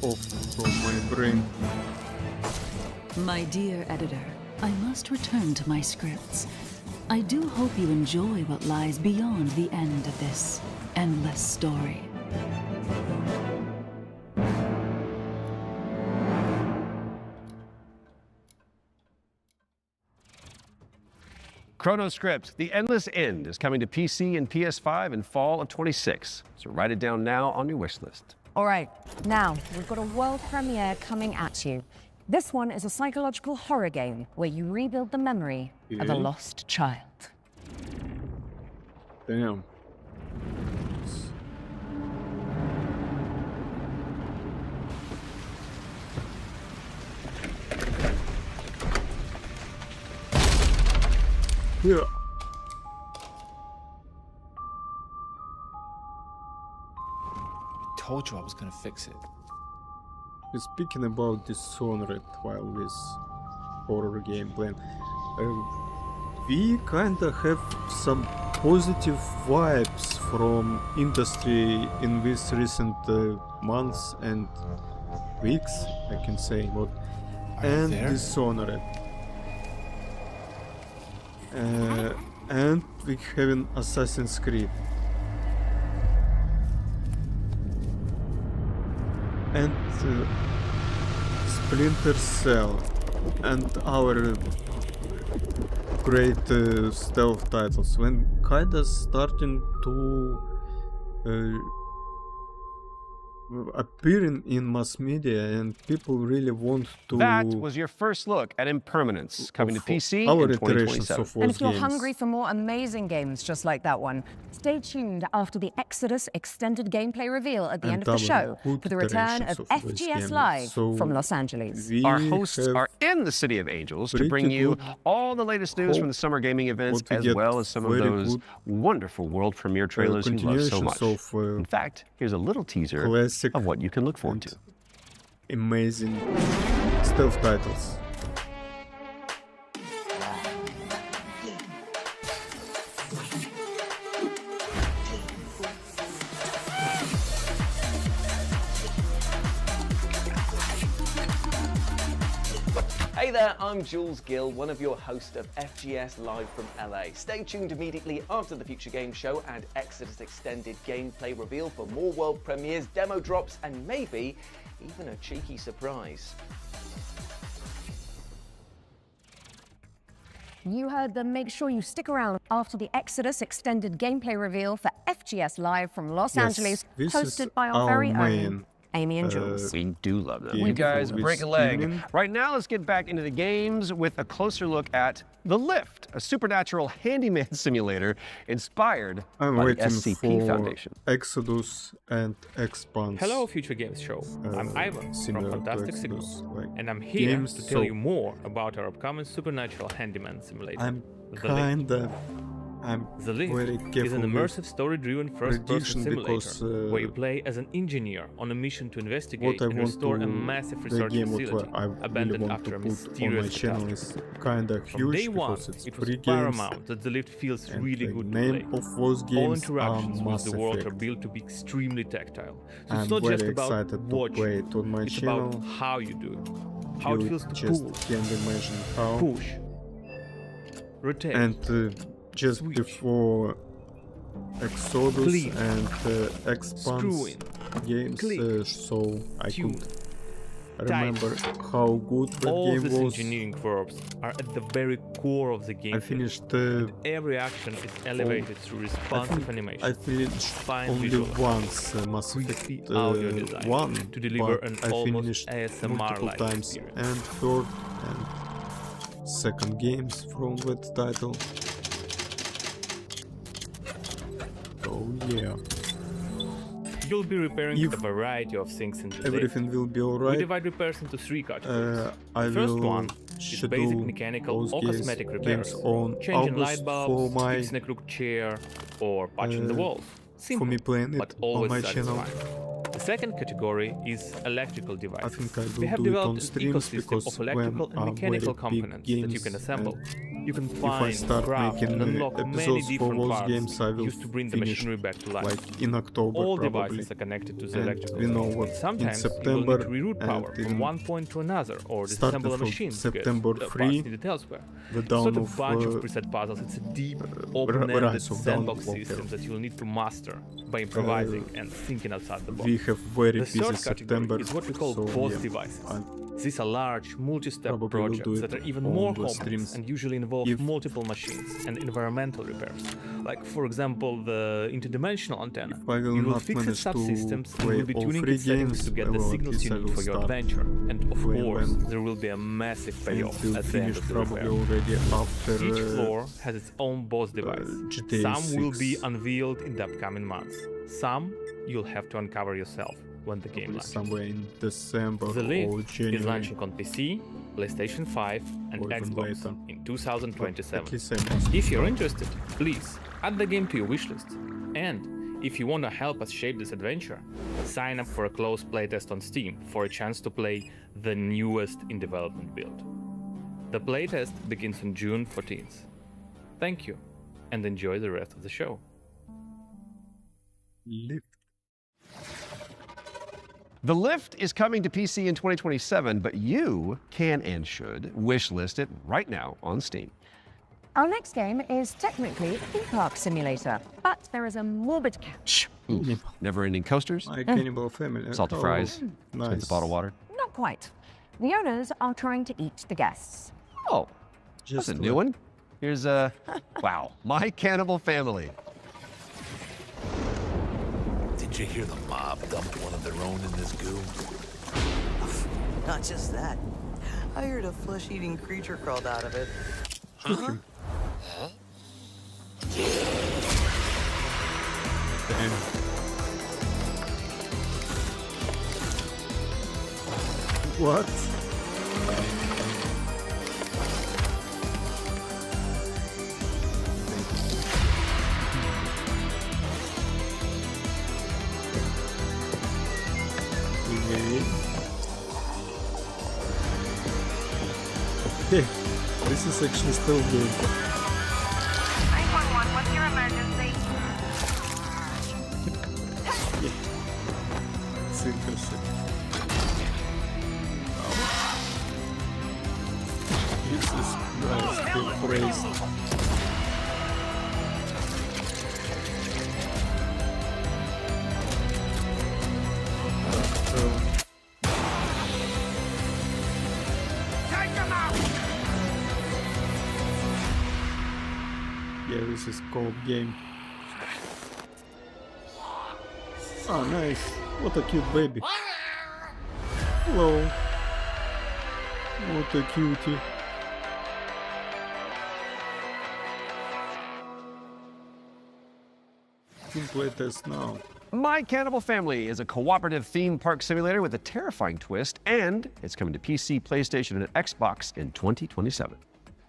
off from my brain. My dear editor, I must return to my scripts. I do hope you enjoy what lies beyond the end of this endless story. Chronoscript: The Endless End is coming to PC and PS5 in fall of 26. So write it down now on your wish list. All right, now we've got a world premiere coming at you. This one is a psychological horror game where you rebuild the memory of a lost child. Damn. Yeah. Told you I was gonna fix it. We're speaking about Dishonored while this horror game plan. We kinda have some positive vibes from industry in these recent months and weeks, I can say. But and Dishonored. And we having Assassin's Creed. And Splinter Cell. And our great stealth titles. When kinda starting to appearing in mass media and people really want to... That was your first look at Impermanence, coming to PC in 2027. And if you're hungry for more amazing games just like that one, stay tuned after the Exodus extended gameplay reveal at the end of the show for the return of FGS Live from Los Angeles. Our hosts are in the City of Angels to bring you all the latest news from the summer gaming events, as well as some of those wonderful world premiere trailers you love so much. In fact, here's a little teaser of what you can look forward to. Amazing stealth titles. Hey there, I'm Jules Gill, one of your hosts of FGS Live from LA. Stay tuned immediately after the Future Game Show and Exodus Extended gameplay reveal for more world premieres, demo drops, and maybe even a cheeky surprise. You heard them. Make sure you stick around after the Exodus extended gameplay reveal for FGS Live from Los Angeles, hosted by our very own Amy and Jules. We do love them. You guys break a leg. Right now, let's get back into the games with a closer look at The Lift, a supernatural handyman simulator inspired by the SCP Foundation. Exodus and Expans. Hello, Future Games Show. I'm Ivan from Fantastic Signals, and I'm here to tell you more about our upcoming supernatural handyman simulator. The Lift is an immersive story-driven first-person simulator where you play as an engineer on a mission to investigate and restore a massive research facility abandoned after a mysterious catastrophe. From day one, it was paramount that The Lift feels really good to play. All interactions with the world are built to be extremely tactile. So it's not just about watching, it's about how you do it. How it feels to pull, push, rotate, and just switch, before Exodus clean, and Expans games, so I could remember how good that all game these was. engineering verbs are at the very core of the game. I finished and every action is elevated through responsive animation. I finished only once Mass Effect 1, to deliver but an I almost finished ASMR multiple like times experience. and third and second games from that title. Oh yeah. You'll be repairing a variety of things in the everything will be alright. We divide repairs into three categories. I The first will one is basic mechanical or cosmetic repairs, changing light bulbs, fixing a crooked chair, or patching the walls. Simple, for me playing but it always on my channel. satisfying. The second category is electrical devices. I think I will We have do it developed on an streams ecosystem because of electrical when and mechanical very big components that you games can assemble. You can if I find, start craft, and making unlock many episodes for different those parts games, I will used to bring the finish machinery back to life. like in October All probably. devices are connected to the And electrical we know system. what Sometimes in you will September need to reroute power and from one point to another or starting disassemble a from machine September to get 3, parts needed elsewhere. the It's down not a of, bunch of preset puzzles, it's a deep, open-ended rise of sandbox Dawn of system Walker. that you'll need to master by improvising and thinking outside the box. We have very The busy third category September, is what we call so boss yeah, devices. These are large, multi-step projects that are even more complex and usually involve multiple machines and environmental repairs. Like, for example, the interdimensional antenna. You will fix its subsystems and will be tuning its settings to get the signals you need for your adventure. And of course, there will be a massive payoff at the end of the repair. Each floor has its own boss device. Some will be unveiled in the upcoming months. Some you'll have to uncover yourself when the game launches. Somewhere in December The Lift or January. is launching on PC, PlayStation 5 and Xbox in 2027. If you're interested, please add the game to your wishlist. And if you want to help us shape this adventure, sign up for a closed playtest on Steam for a chance to play the newest in development build. The playtest begins on June 14th. Thank you, and enjoy the rest of the show. Lift. The Lift is coming to PC in 2027, but you can and should wishlist it right now on Steam. Our next game is technically a theme park simulator, but there is a morbid catch. Never-ending coasters? My Cannibal Family. Salty fries? Nice. With the bottled water? Not quite. The owners are trying to eat the guests. Oh, that's a new one. Here's wow, My Cannibal Family. Did you hear the mob dumped one of their own in this goo? Not just that. I heard a flesh-eating creature crawled out of it. Huh? Damn. What? Okay, this is actually still good. 911, what's your emergency? It's interesting. Jesus Christ, big praise. Yeah, this is co-op game. Oh, nice. What a cute baby. Hello. What a cutie. Team playtest now. My Cannibal Family is a cooperative theme park simulator with a terrifying twist, and it's coming to PC, PlayStation, and Xbox in 2027.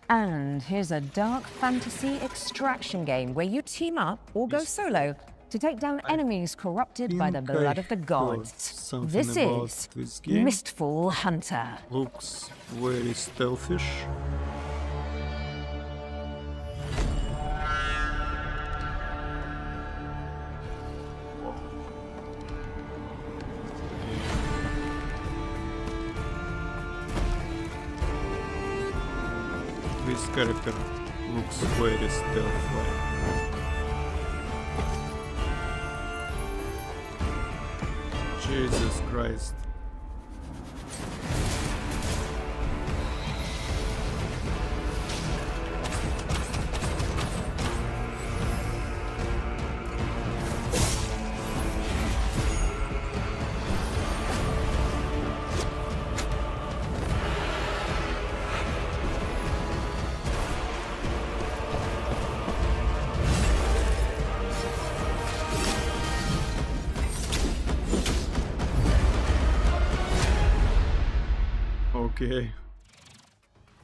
And here's a dark fantasy extraction game where you team up or go solo to take down enemies corrupted by the blood of the gods. This is Mistfall Hunter. Looks very stealthish. This character looks very stealth-like. Jesus Christ. Okay.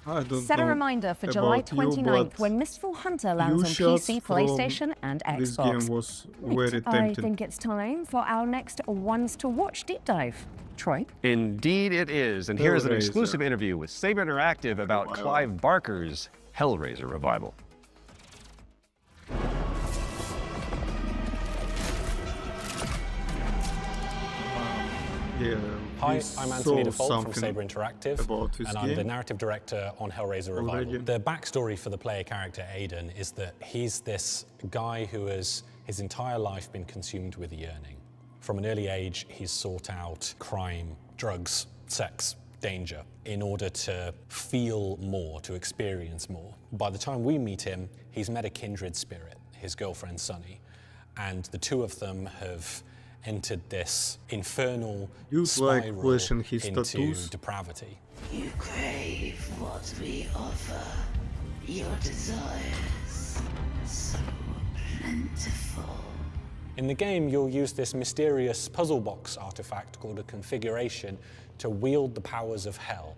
I don't Set a know reminder for July 29th when Mistfall Hunter lands on PC, PlayStation, and Xbox. This game was very tempting. I think it's time for our next Ones to Watch deep dive. Troy? Indeed it is. And here's an exclusive interview with Saber Interactive about Clive Barker's Hellraiser revival. Yeah, Hi, I'm Anthony Default from Saber Interactive, and I'm the narrative director on Hellraiser Revival. The backstory for the player character Aiden is that he's this guy who has his entire life been consumed with yearning. From an early age, he's sought out crime, drugs, sex, danger in order to feel more, to experience more. By the time we meet him, he's met a kindred spirit, his girlfriend Sunny, and the two of them have entered this infernal spiral into depravity. You crave what we offer, your desires so plentiful. In the game, you'll use this mysterious puzzle box artifact called a configuration to wield the powers of hell,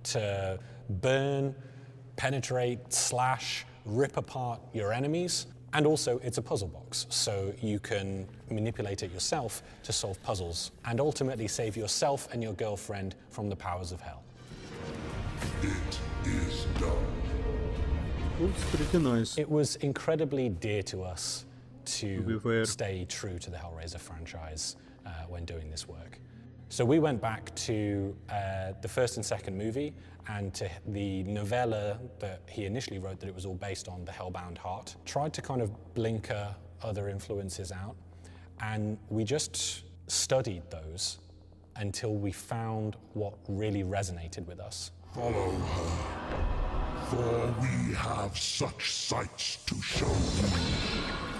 to burn, penetrate, slash, rip apart your enemies. And also, it's a puzzle box, so you can manipulate it yourself to solve puzzles and ultimately save yourself and your girlfriend from the powers of hell. It is done. Looks pretty nice. It was incredibly dear to us to stay true to the Hellraiser franchise when doing this work. So we went back to the first and second movie and to the novella that he initially wrote that it was all based on, The Hellbound Heart. Tried to kind of blinker other influences out, and we just studied those until we found what really resonated with us. Follow her, for we have such sights to show you.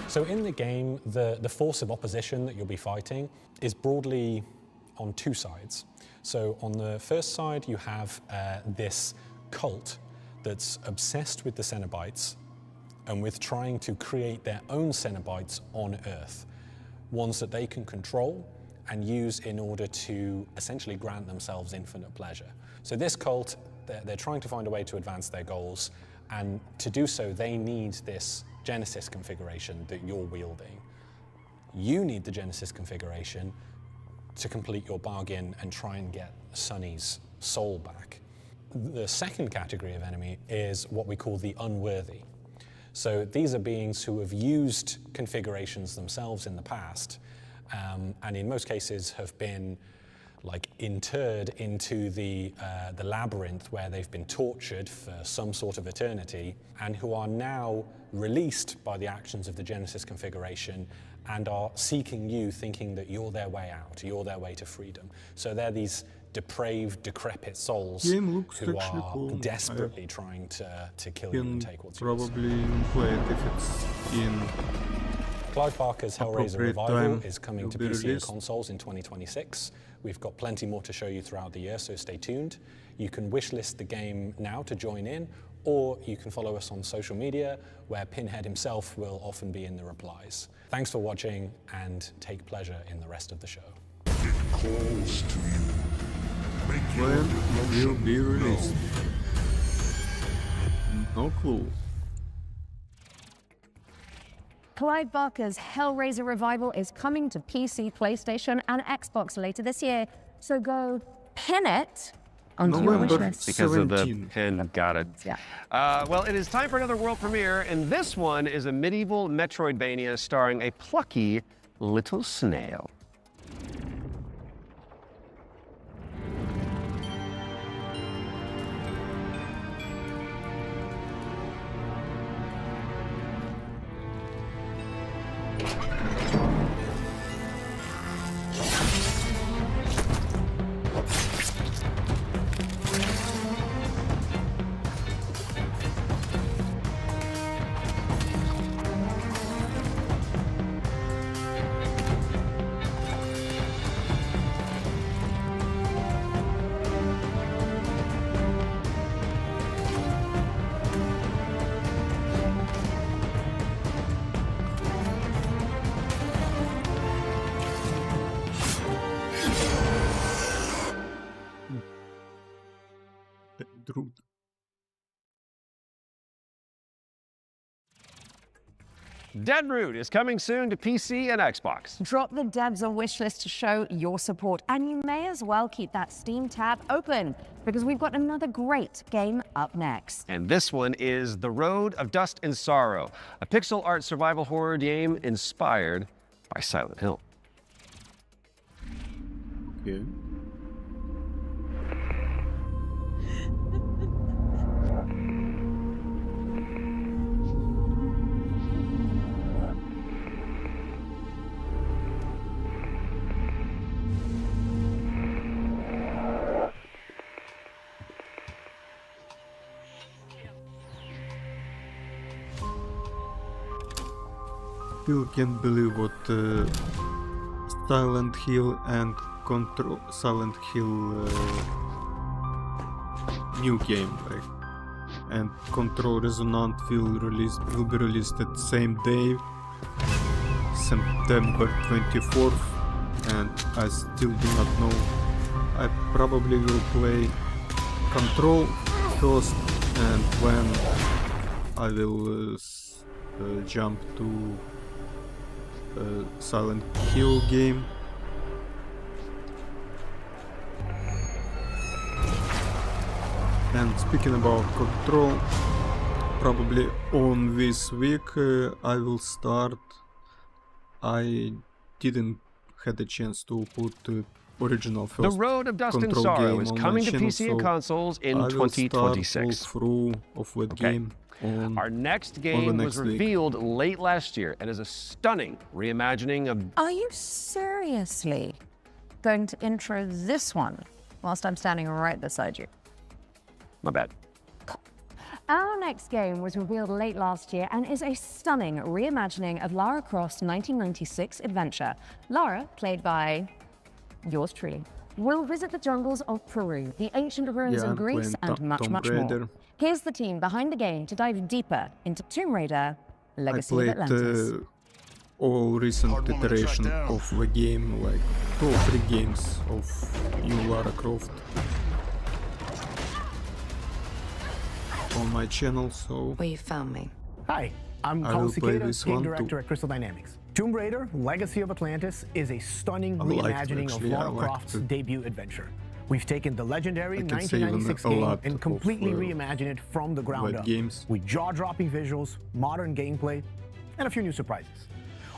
So in the game, the force of opposition that you'll be fighting is broadly on two sides. So on the first side, you have this cult that's obsessed with the Cenobites and with trying to create their own Cenobites on Earth, ones that they can control and use in order to essentially grant themselves infinite pleasure. So this cult, they're trying to find a way to advance their goals, and to do so, they need this Genesis configuration that you're wielding. You need the Genesis configuration to complete your bargain and try and get Sunny's soul back. The second category of enemy is what we call the unworthy. So these are beings who have used configurations themselves in the past, and in most cases have been like interred into the labyrinth where they've been tortured for some sort of eternity, and who are now released by the actions of the Genesis configuration and are seeking you, thinking that you're their way out, you're their way to freedom. So they're these depraved, decrepit souls who are desperately trying to kill you and take what's yours. Probably play it if it's in Clive Barker's Hellraiser Revival is coming to PC and consoles in 2026. We've got plenty more to show you throughout the year, so stay tuned. You can wishlist the game now to join in, or you can follow us on social media, where Pinhead himself will often be in the replies. Thanks for watching, and take pleasure in the rest of the show. It calls to you. When will be released? No clue. Clive Barker's Hellraiser Revival is coming to PC, PlayStation, and Xbox later this year. So go pin it onto your wish list. Because of the pin, got it. Yeah. Well, it is time for another world premiere, and this one is a medieval Metroidvania starring a plucky little snail. Deadroot is coming soon to PC and Xbox. Drop the devs a wish list to show your support, and you may as well keep that Steam tab open, because we've got another great game up next. And this one is The Road of Dust and Sorrow, a pixel art survival horror game inspired by Silent Hill. Okay. still can't believe what Silent Hill and Silent Hill new game, like, and Control Resonant will be released at the same day, September 24th, and I still do not know. I probably will play Control first, and when I will jump to Silent Hill game. And speaking about Control, probably on this week I will start. I didn't had a chance to put original first The Road of Dust and Control Sorrow game is on coming my to channel, PC and so consoles in I will start 2026. through of that game. Our next game was revealed late last year and is a stunning reimagining of... Are you seriously going to intro this one whilst I'm standing right beside you? My bad. Our next game was revealed late last year and is a stunning reimagining of Lara Croft's 1996 adventure. Lara, played by yours truly, will visit the jungles of Peru, the ancient ruins of Greece, and much more. Here's the team behind the game to dive deeper into Tomb Raider, Legacy of Atlantis. I played all recent iteration of the game, like 2 or 3 games of new Lara Croft on my channel, so... Well, you found me. Hi, I'm Carl Cicada, Game Director at Crystal Dynamics. Tomb Raider, Legacy of Atlantis is a stunning reimagining of Lara Croft's debut adventure. We've taken the legendary 1996 game and completely reimagined it from the ground up, with jaw-dropping visuals, modern gameplay, and a few new surprises.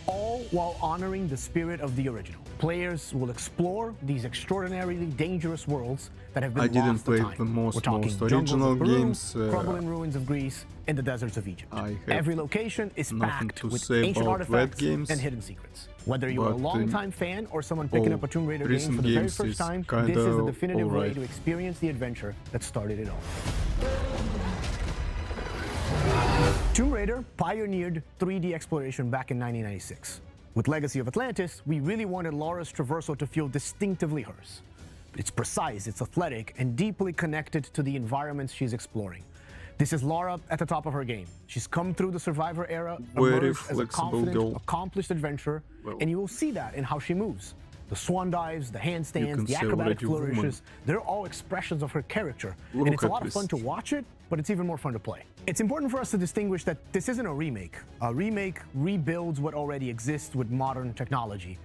All while honoring the spirit of the original. Players will explore these extraordinarily dangerous worlds that have been lost to time. The most original games, crumbling ruins of Greece, and the deserts of Egypt. Every location is packed with ancient artifacts and hidden secrets. Whether you're a longtime fan or someone picking up a Tomb Raider game for the very first time, this is the definitive way to experience the adventure that started it all. Tomb Raider pioneered 3D exploration back in 1996. With Legacy of Atlantis, we really wanted Lara's traversal to feel distinctively hers. It's precise, it's athletic, and deeply connected to the environments she's exploring. This is Lara at the top of her game. She's come through the Survivor era, emerged as a confident, accomplished adventurer, and you will see that in how she moves. The swan dives, the handstands, the acrobatic flourishes, they're all expressions of her character. And it's a lot of fun to watch it, but it's even more fun to play. It's important for us to distinguish that this isn't a remake. A remake rebuilds what already exists with modern technology.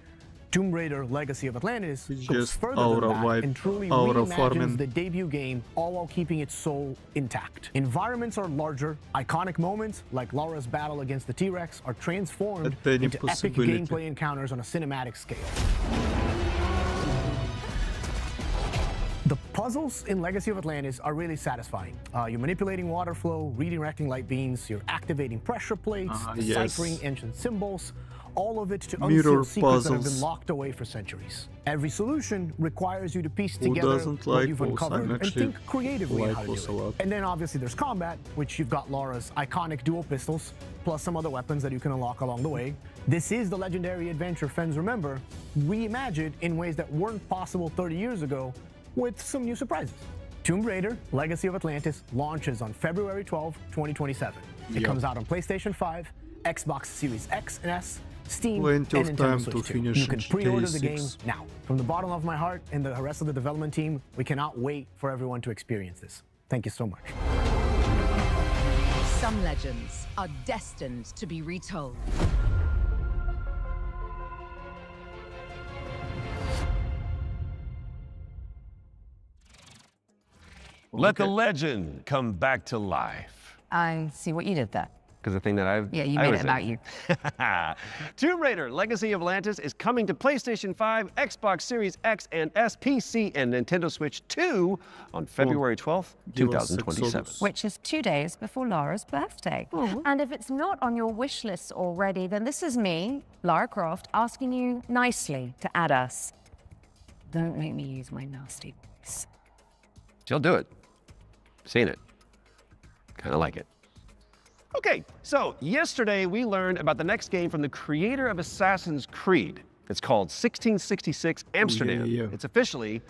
Tomb Raider Legacy of Atlantis goes further than that and truly reimagines the debut game, all while keeping its soul intact. Environments are larger, iconic moments like Lara's battle against the T-Rex are transformed into epic gameplay encounters on a cinematic scale. The puzzles in Legacy of Atlantis are really satisfying. You're manipulating water flow, redirecting light beams, you're activating pressure plates, deciphering ancient symbols, all of it to unseal secrets that have been locked away for centuries. Every solution requires you to piece together what you've uncovered and think creatively on how to do it. And then obviously there's combat, which you've got Lara's iconic dual pistols, plus some other weapons that you can unlock along the way. This is the legendary adventure fans remember, reimagined in ways that weren't possible 30 years ago, with some new surprises. Tomb Raider Legacy of Atlantis launches on February 12, 2027. It comes out on PlayStation 5, Xbox Series X and S, Steam, and Nintendo Switch 2. You can pre-order the game now. From the bottom of my heart and the rest of the development team, we cannot wait for everyone to experience this. Thank you so much. Some legends are destined to be retold. Let the legend come back to life. I see what you did there. Because the thing that I've... Yeah, you made it about you. Tomb Raider Legacy of Atlantis is coming to PlayStation 5, Xbox Series X and S, PC, and Nintendo Switch 2 on February 12th, 2027. Which is 2 days before Lara's birthday. And if it's not on your wish list already, then this is me, Lara Croft, asking you nicely to add us. Don't make me use my nasty voice. She'll do it. Seen it. Kind of like it. Okay, so yesterday we learned about the next game from the creator of Assassin's Creed. It's called 1666 Amsterdam. It's officially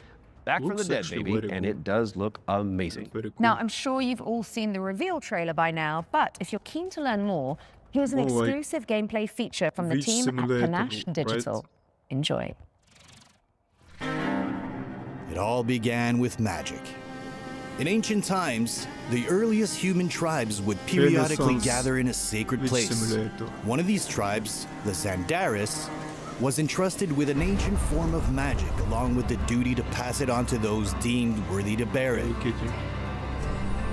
back from the dead, baby, and it does look amazing. Cool. Now, I'm sure you've all seen the reveal trailer by now, but if you're keen to learn more, here's an exclusive gameplay feature from the team at Panache Digital. Right? Enjoy. It all began with magic. In ancient times, the earliest human tribes would periodically gather in a sacred place. One of these tribes, the Zandaris, was entrusted with an ancient form of magic along with the duty to pass it on to those deemed worthy to bear it.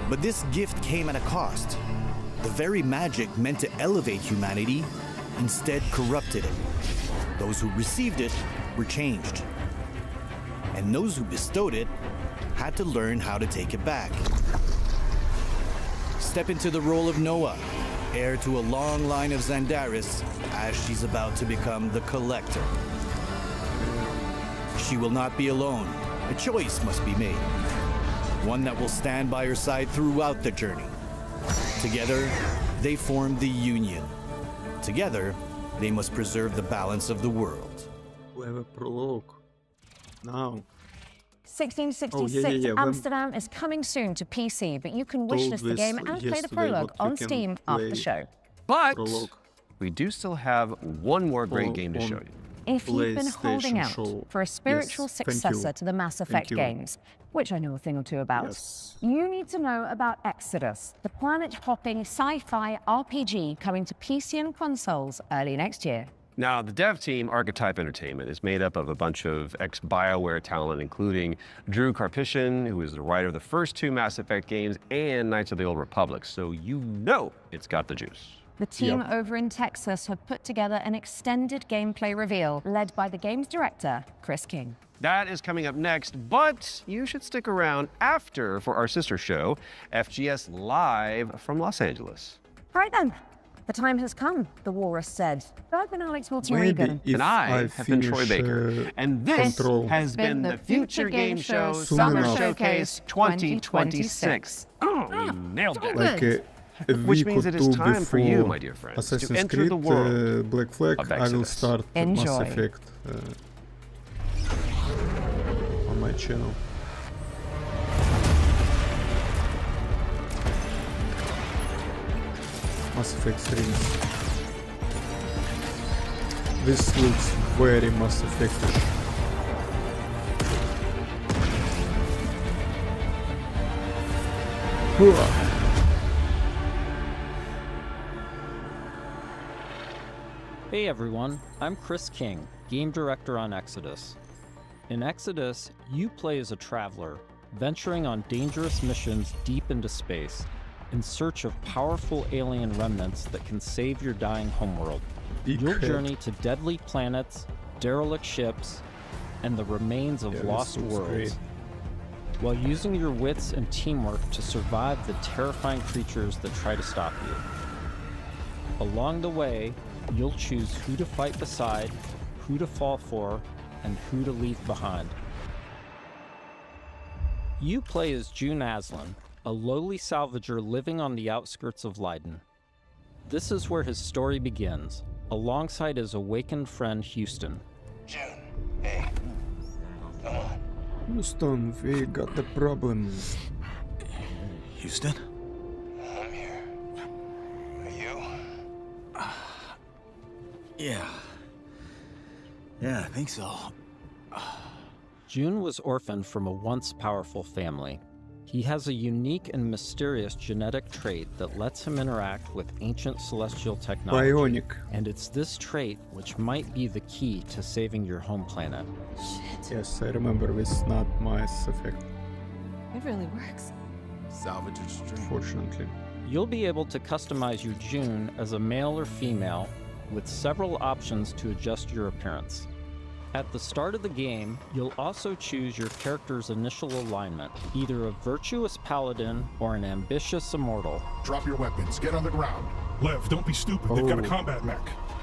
But this gift came at a cost. The very magic meant to elevate humanity instead corrupted it. Those who received it were changed. And those who bestowed it had to learn how to take it back. Step into the role of Noah, heir to a long line of Zandaris, as she's about to become the Collector. She will not be alone. A choice must be made. One that will stand by her side throughout the journey. Together, they form the Union. Together, they must preserve the balance of the world. We have a prologue. Now. 1666 Amsterdam is coming soon to PC, but you can wishlist the game and play the prologue on Steam after the show. But we do still have one more great game to show you. If you've been holding out for a spiritual successor to the Mass Effect games, which I know a thing or two about, you need to know about Exodus, the planet-hopping sci-fi RPG coming to PC and consoles early next year. Now, the dev team, Archetype Entertainment, is made up of a bunch of ex-BioWare talent, including Drew Karpyshyn, who is the writer of the first two Mass Effect games, and Knights of the Old Republic, so you know it's got the juice. The team over in Texas have put together an extended gameplay reveal, led by the game's director, Chris King. That is coming up next, but you should stick around after for our sister show, FGS Live from Los Angeles. All right then. The time has come, the walrus said. I've been Alex Milton-Regan. And I have been Troy Baker. And this has been the Future Game Show Summer Showcase 2026. Oh, we nailed it. Which means it is time for you, my dear friends, Assassin's to enter Creed, the world Black Flag, of I will start Mass Effect on my channel. Mass Effect series. This looks very Mass Effect-ish. Hey everyone, I'm Chris King, Game Director on Exodus. In Exodus, you play as a traveler, venturing on dangerous missions deep into space, in search of powerful alien remnants that can save your dying homeworld. You'll journey to deadly planets, derelict ships, and the remains of lost worlds, while using your wits and teamwork to survive the terrifying creatures that try to stop you. Along the way, you'll choose who to fight beside, who to fall for, and who to leave behind. You play as June Aslan, a lowly salvager living on the outskirts of Leiden. This is where his story begins, alongside his awakened friend Houston. June, hey, come on. Houston, we got the problem. Houston? I'm here. Are you? Yeah, I think so. June was orphaned from a once powerful family. He has a unique and mysterious genetic trait that lets him interact with ancient celestial technology. Bionic. And it's this trait which might be the key to saving your home planet. Shit. Yes, I remember this, not Mass Effect. It really works. Salvager's dream. Fortunately. You'll be able to customize your June as a male or female, with several options to adjust your appearance. At the start of the game, you'll also choose your character's initial alignment, either a virtuous paladin or an ambitious immortal. Drop your weapons, get on the ground. Lev, don't be stupid, they've got a combat mech.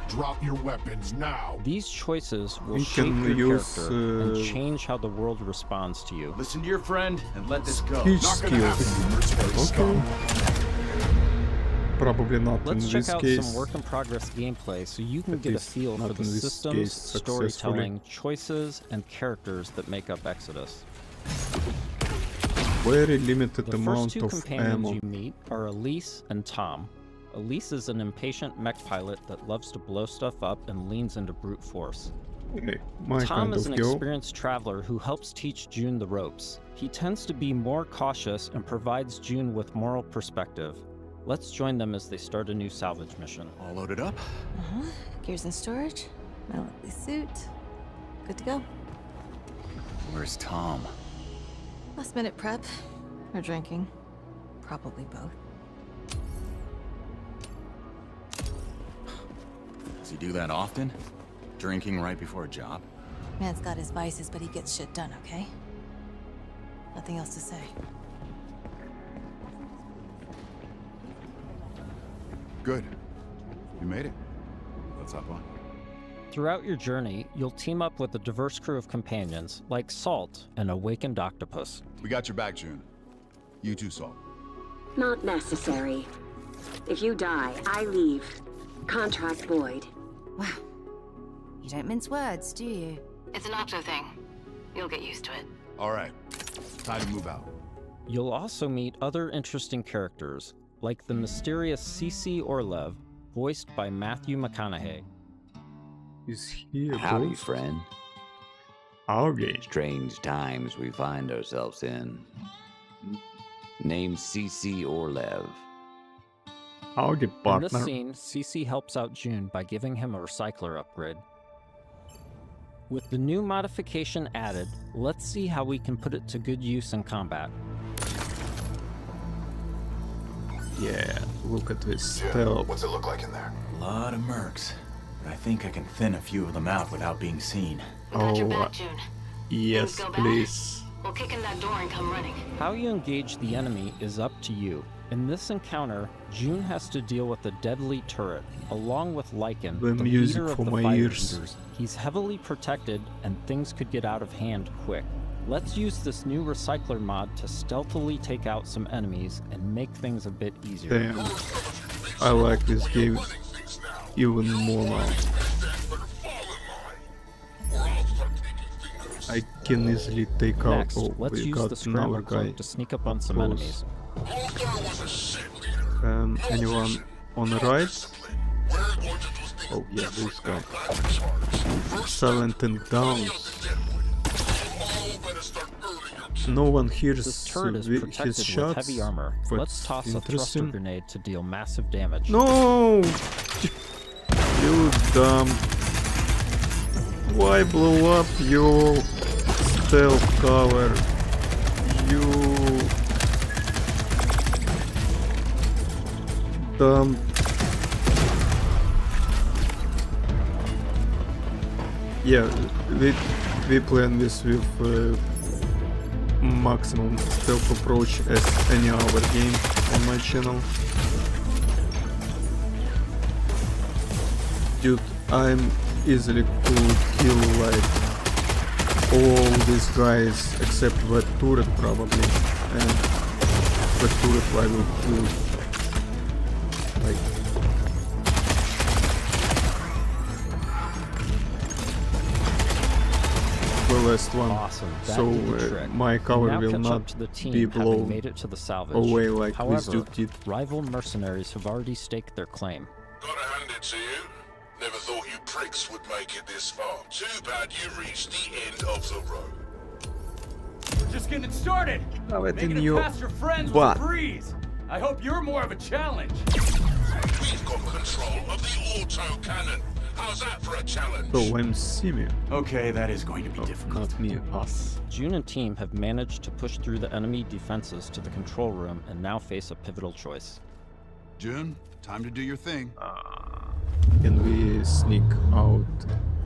Drop your weapons now. These choices will shape your character and change how the world responds to you. Listen to your friend and let this go. Speech skills. Okay. Probably not Let's in check this out case. some work-in-progress gameplay so you can At get a least feel not for the in this systems, case successfully. storytelling, choices, and characters that make up Exodus. Very limited The amount first two of companions ammo. you meet are Elise and Tom. Elise is an impatient mech pilot that loves to blow stuff up and leans into brute force. Okay, my Tom kind is of an girl. experienced traveler who helps teach June the ropes. He tends to be more cautious and provides June with moral perspective. Let's join them as they start a new salvage mission. All loaded up? Gears in storage, my lovely suit. Good to go. Where's Tom? Last minute prep, or drinking. Probably both. Does he do that often? Drinking right before a job? Man's got his vices, but he gets shit done, okay? Nothing else to say. Good. You made it. Let's hop on. Throughout your journey, you'll team up with a diverse crew of companions, like Salt, an awakened octopus. We got your back, June. You too, Salt. Not necessary. If you die, I leave. Contract void. Wow. You don't mince words, do you? It's an Octo thing. You'll get used to it. All right. Time to move out. You'll also meet other interesting characters, like the mysterious CC Orlev, voiced by Matthew McConaughey. Is he a Howdy, ghost? friend. Okay. Strange times we find ourselves in. Named CC Orlev. Howdy, In partner. this scene, CC helps out June by giving him a recycler upgrade. With the new modification added, let's see how we can put it to good use in combat. Yeah, look at this stealth. What's it look like in there? A lot of mercs. But I think I can thin a few of them out without being seen. Got your back, June. Yes, Things go bad, please. We'll kick in that door and come running. How you engage the enemy is up to you. In this encounter, June has to deal with a deadly turret, along with Lycan, The the music leader of for the my fire ears. eaters. He's heavily protected, and things could get out of hand quick. Let's use this new recycler mod to stealthily take out some enemies and make things a bit easier. Damn. I like this game even more now. I can easily take Next, out. Oh, let's we use got the scramble another guy. cloak to sneak up on some close. enemies. Anyone on the right? Oh yeah, this guy. Silent and down. No one hears This turret is his protected with shots. heavy armor. but Let's toss a thruster interesting. grenade to deal massive damage. No! You dumb. Why blow up your stealth cover? You dumb. Yeah, we plan this with maximum stealth approach as any other game on my channel. Dude, I'm easily could kill like all these guys except that turret probably, and the turret I will kill like the last one. Awesome. That So did the trick. my cover Now will catch not up to the team, be having blown made it to the salvage. away like this However, dude did. rival mercenaries have already staked their claim. Gotta hand it to you. Never thought you pricks would make it this far. Too bad you reached the end of the road. We're just getting started. Nawet Making in it past your friends was a breeze. I hope you're more of a challenge. We've got control of the auto cannon. How's that for a challenge? So I'm Simi. Okay, that is going to be difficult. Not me, us. June and team have managed to push through the enemy defenses to the control room and now face a pivotal choice. June, time to do your thing. Can we sneak out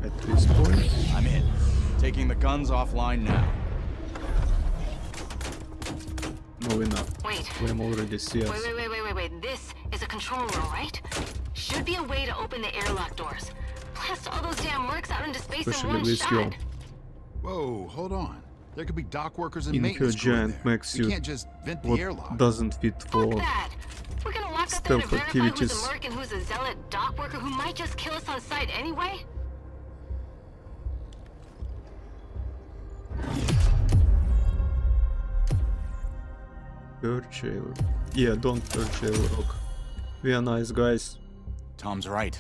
at this point? I'm in. Taking the guns offline now. No, we're not. Wait. I'm already CS. Wait. This is a control room, right? Should be a way to open the airlock doors. Blast all those damn mercs out into space in Especially one with shot. your Whoa, hold on. There could be dock workers and in her maintenance crew in giant there. mech We suit. can't just vent the What airlock. doesn't fit for That. We're gonna lock stealth activities. Who's a merc and who's a zealot dock worker who might just kill us on sight anyway? Purchase. Yeah, don't purchase rock. We are nice guys. Tom's right.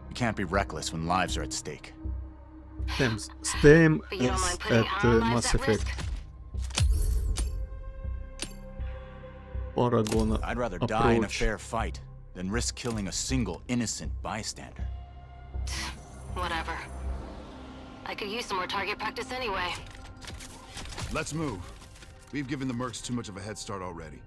You can't be reckless when lives are at stake. Same as at Mass Effect. Paragon I'd rather die in a fair fight than risk killing a single innocent bystander. Whatever. I could use some more target practice anyway. Let's move. We've given the mercs too much of a head start already.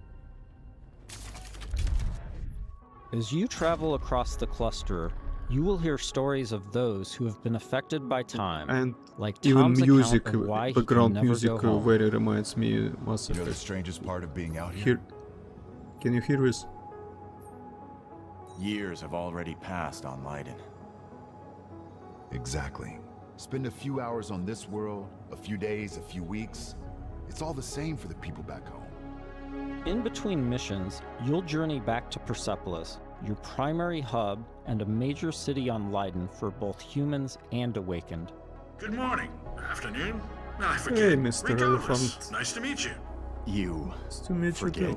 As you travel across the cluster, you will hear stories of those who have been affected by time, and like even Tom's music, account of why background he can music never go home. very reminds me Mass Effect. You know the strangest part of being out here? Can you hear this? Years have already passed on Leiden. Exactly. Spend a few hours on this world, a few days, a few weeks. It's all the same for the people back home. In between missions, you'll journey back to Persepolis, your primary hub and a major city on Leiden for both humans and Awakened. Good morning. Afternoon. I forget. Hey, Mr. Regardless, Elephant. nice to meet you. You Nice to meet you too.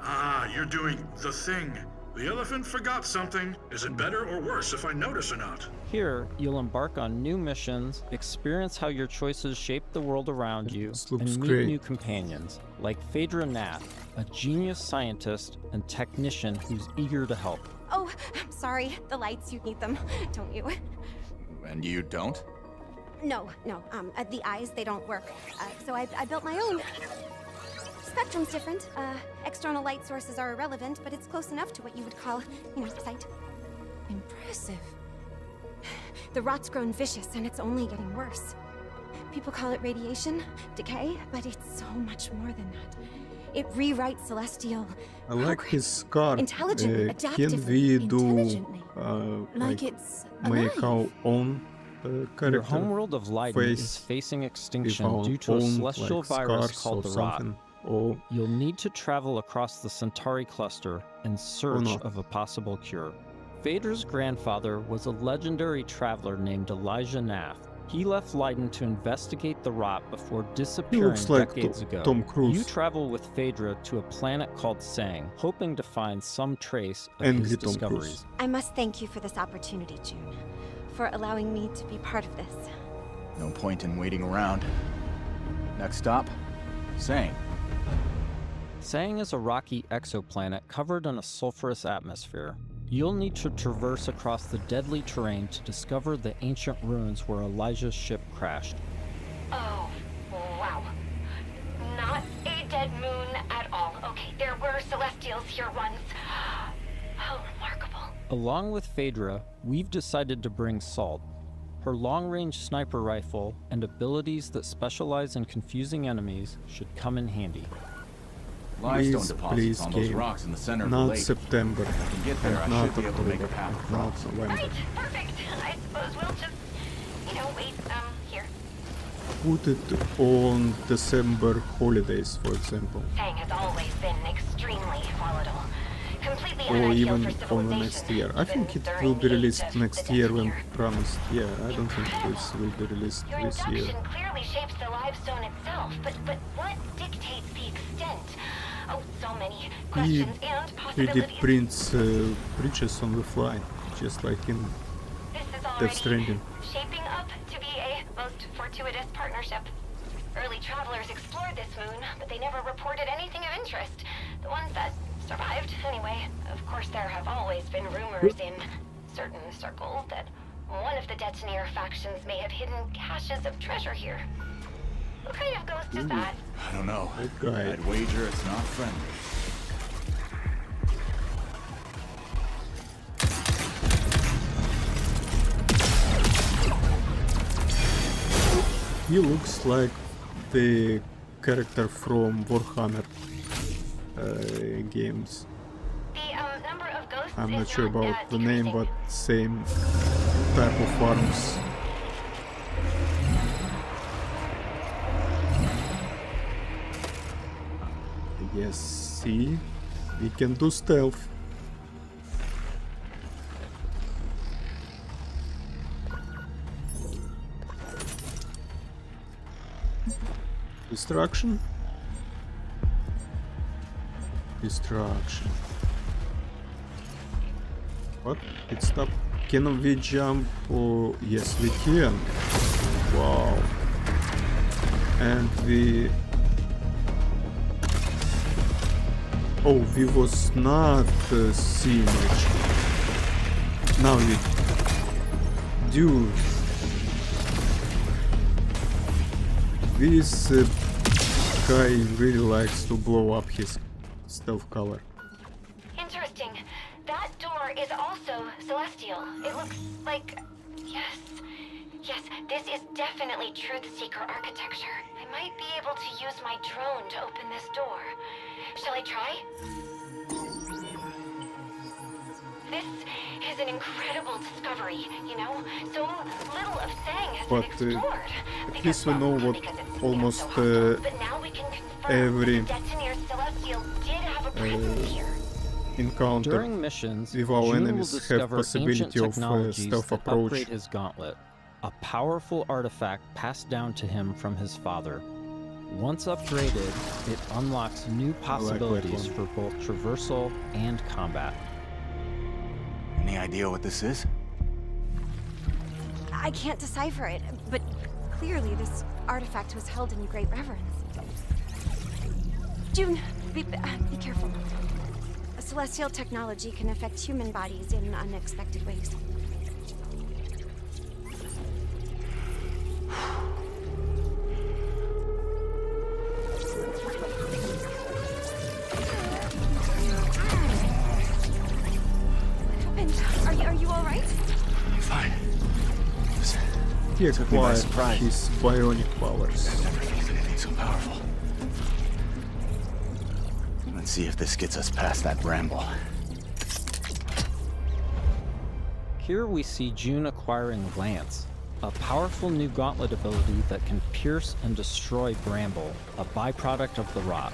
Ah, you're doing the thing. The elephant forgot something. Is it better or worse if I notice or not? Here, you'll embark on new missions, experience how your choices shape the world around you, and meet great. new companions, like Phaedra Nath, a genius scientist and technician who's eager to help. Oh, I'm sorry. The lights, you need them, don't you? And you don't? No. The eyes, they don't work. So I built my own. Spectrum's different. External light sources are irrelevant, but it's close enough to what you would call, sight. Impressive. The rot's grown vicious, and it's only getting worse. People call it radiation, decay, but it's so much more than that. It rewrites celestial. I like his car. Intelligently, Can we do like it's make our own character? Your homeworld of Leiden is facing extinction due to a celestial virus called the Rot. You'll need to travel across the Centauri cluster in search of a possible cure. Phaedra's grandfather was a legendary traveler named Elijah Nath. He left Leiden to investigate the Rot before disappearing decades ago. Tom Cruise. You travel with Phaedra to a planet called Sang, hoping to find some trace of Angry his Tom discoveries. Cruise. I must thank you for this opportunity, June. For allowing me to be part of this. No point in waiting around. Next stop, Sang. Sang is a rocky exoplanet covered in a sulfurous atmosphere. You'll need to traverse across the deadly terrain to discover the ancient ruins where Elijah's ship crashed. Oh, wow. Not a dead moon at all. Okay, there were Celestials here once. How remarkable. Along with Phaedra, we've decided to bring Salt. Her long-range sniper rifle and abilities that specialize in confusing enemies should come in handy. Limestone deposits on those game. rocks in the center of the Not lake. September. If I can get there, and I not should be able to make a October, path and across. not November. Right, perfect. I suppose we'll just, wait, here. Put it on December holidays, for example. Sang has always been extremely volatile. Completely Or unideal even for on the civilization. next year. I think it During will be the released age of next the year Death when Year. promised. Yeah, I don't think this will be released Your this year. induction clearly shapes the limestone itself, but what dictates the extent? Oh, so many questions and He did possibilities. bridges on the fly, just like in This is Death already Stranding. shaping up to be a most fortuitous partnership. Early travelers explored this moon, but they never reported anything of interest. The ones that survived, anyway. Of course, there have always been rumors in certain circles that one of the detonator factions may have hidden caches of treasure here. What kind of ghost is that? I don't know. Okay. I'd wager it's not friendly. He looks like the character from Warhammer games. The number of ghosts I'm not is sure not, about the name, decreasing. but same type of arms. Yes, see? We can do stealth. Destruction. Destruction. What? It stopped. Can we jump? Oh, yes, we can. Wow. And we... Oh, we was not seeing it. Now we... Dude. This guy really likes to blow up his stealth color. Interesting. That door is also celestial. It looks like... Yes. Yes, this is definitely Truth-Seeker architecture. I might be able to use my drone to open this door. Shall I try? This is an incredible discovery, you know? So little of Sang has been explored. At least we know what almost every encounter During missions, with our June will enemies have discover possibility ancient of technologies stealth that approach. upgrade his gauntlet, a powerful artifact passed down to him from his father. Once upgraded, it unlocks new possibilities for both traversal and combat. Any idea what this is? I can't decipher it, but clearly this artifact was held in great reverence. June, be careful. A celestial technology can affect human bodies in unexpected ways. Are you all right? Fine. He acquired his bionic powers. I've never used anything so powerful. Let's see if this gets us past that bramble. Here we see June acquiring Lance, a powerful new gauntlet ability that can pierce and destroy bramble, a byproduct of the rot.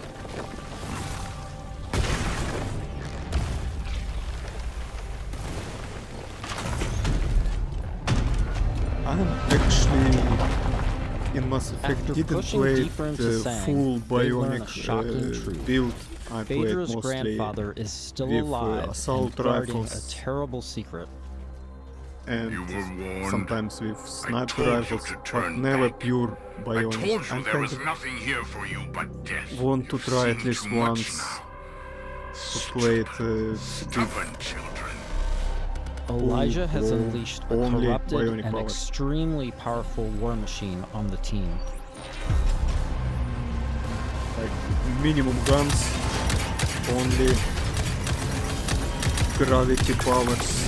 I'm actually in Mass Effect After didn't pushing play deeper into the Sang, full they learn a bionic shocking truth. build. I played Phaedra's mostly grandfather is still with alive assault and guarding a rifles terrible secret. and You were warned. sometimes with I sniper told you rifles, to but turn never back. pure I bionic. told you I there kind was of nothing here for you but death. want to You've try at seen least too much once now. to play it with Stubborn children. Elijah has or unleashed a only corrupted bionic and powers. extremely powerful war machine on the team. like minimum guns, only gravity powers.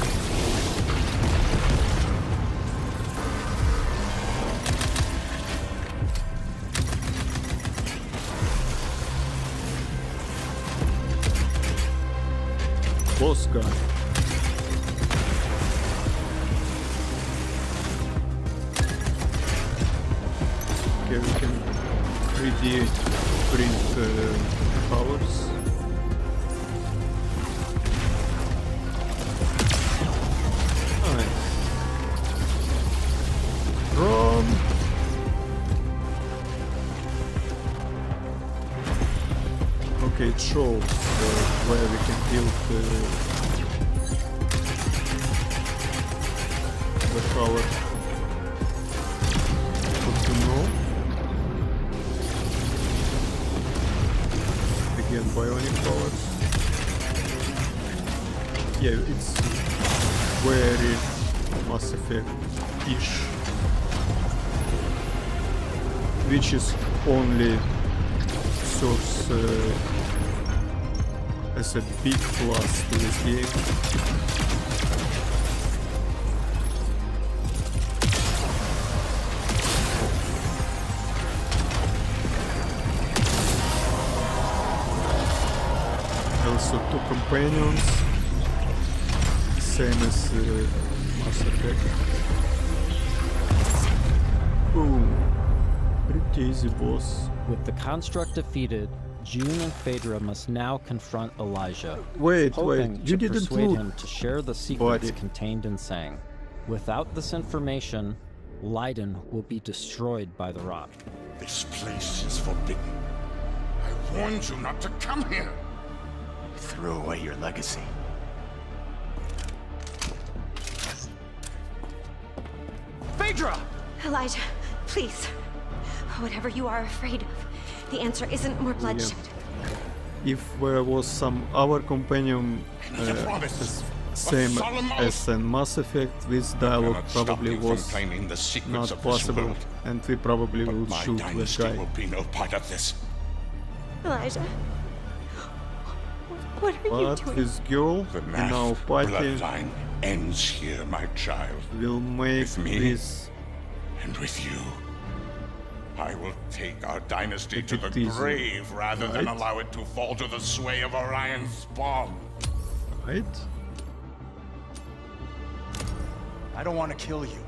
Boss gun. Okay, we can 3D print powers. Nice. Run! Okay, it shows where we can build the power. Good to know. Again, bionic powers. Yeah, it's very Mass Effect-ish, which is only serves as a big plus to this game. Also 2 companions, same as Mass Effect. Boom. Pretty easy boss. With the construct defeated, June and Phaedra must now confront Elijah, Wait, hoping you to didn't persuade loot him to share the secrets body. contained in Sang. Without this information, Leiden will be destroyed by the rot. This place is forbidden. I warned you not to come here. You threw away your legacy. Phaedra! Elijah, please. Whatever you are afraid of, the answer isn't more bloodshed. If there was some other companion same as in Mass Effect, this dialogue probably was not possible, and we probably will shoot this guy. Will be no part of this. Elijah, what are you But doing? this girl in our party bloodline ends here, my child. will make With me this and with you. I will take our dynasty to the easy, grave rather than right? allow it to fall to the sway of Orion's spawn. right. I don't want to kill you.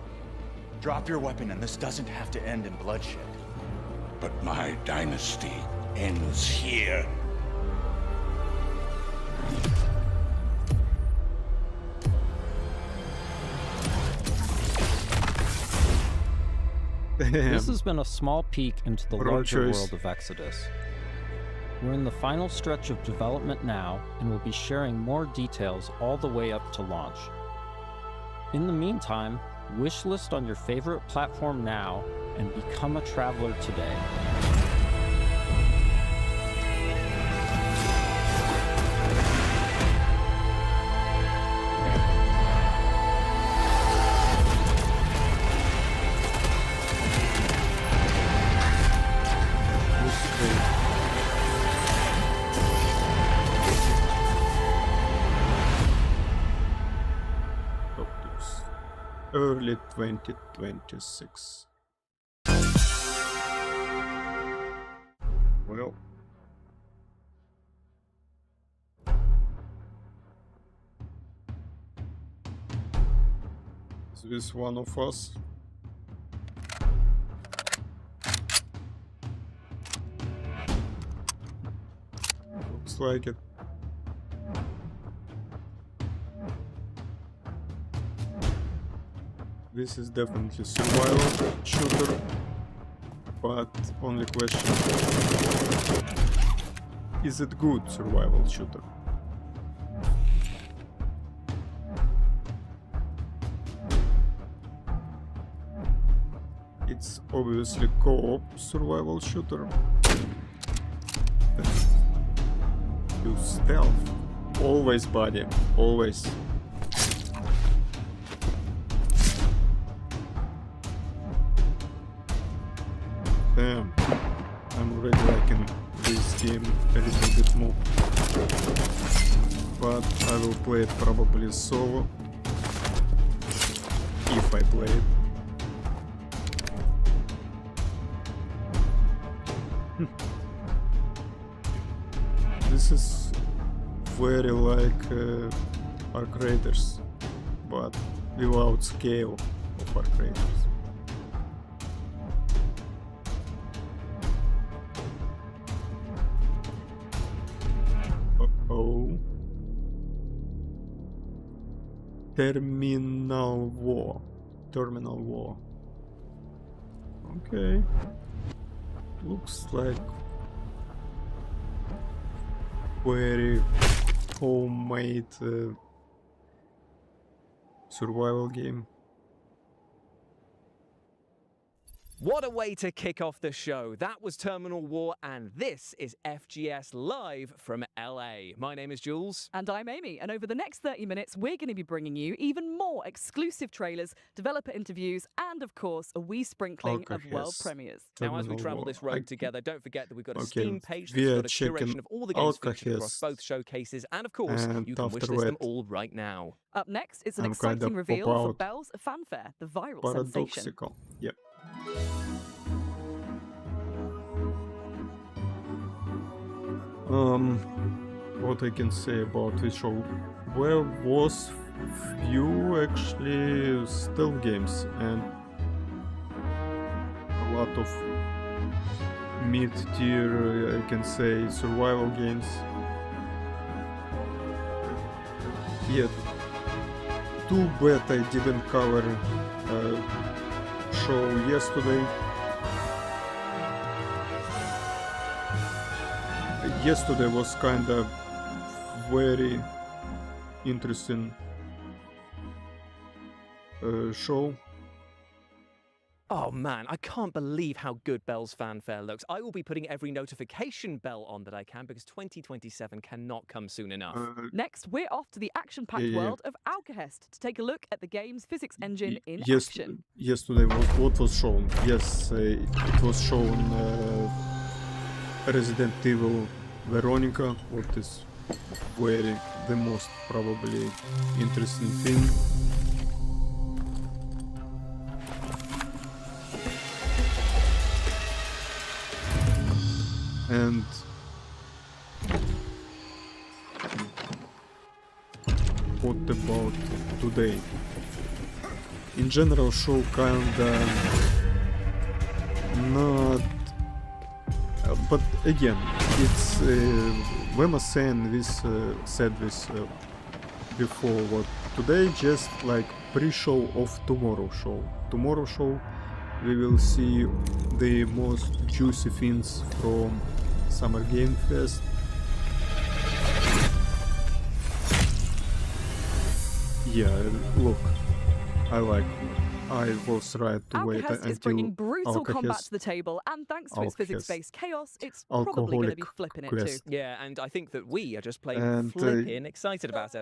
Drop your weapon and this doesn't have to end in bloodshed. But my dynasty ends here. This has been a small peek into the Wrong larger choice. world of Exodus. We're in the final stretch of development now, and we'll be sharing more details all the way up to launch. In the meantime, wishlist on your favorite platform now and become a traveler today. Early 2026. Well, is this one of us? Looks like it. This is definitely survival shooter, but only question, is it good survival shooter? It's obviously co-op survival shooter. Do stealth, always buddy, always. Damn, I'm already liking this game a little bit more, but I will play it probably solo, if I play it. This is very like Arc Raiders, but without scale of Arc Raiders. Uh-oh. Terminal War. Terminal War. Okay. Looks like very homemade survival game. What a way to kick off the show. That was Terminal War, and this is FGS Live from LA. My name is Jules. And I'm Amy, and over the next 30 minutes, we're going to be bringing you even more exclusive trailers, developer interviews, and of course, a wee sprinkling of world premieres. Now, as we travel this road together, don't forget that we've got a Steam page that's got a curation of all the games featured across both showcases, and of course, you can wishlist them all right now. Up next, it's an exciting reveal for Bells of Fanfare, the viral sensation. Yep. What I can say about this show? There was few actually stealth games and a lot of mid-tier, I can say, survival games. Yeah, too bad I didn't cover show yesterday. Yesterday was kinda very interesting show. Oh man, I can't believe how good Belle's fanfare looks. I will be putting every notification bell on that I can because 2027 cannot come soon enough. Next, we're off to the action-packed world of Alcahest to take a look at the game's physics engine in action. Yesterday, what was shown? Yes, it was shown Resident Evil Veronica, what is the most probably interesting thing. And what about today? In general, show kinda not, but again, it's Wema said this before. What today just like pre-show of tomorrow show. Tomorrow show we will see the most juicy things from Summer Game Fest. Yeah, look, I was right to wait Alcahest until is bringing brutal combat Alcahest- to the table, and thanks to its physics-based chaos, it's Alcoholic probably going to be flipping it too. Quest. Yeah, and I think that we are just plain And, flipping excited about it.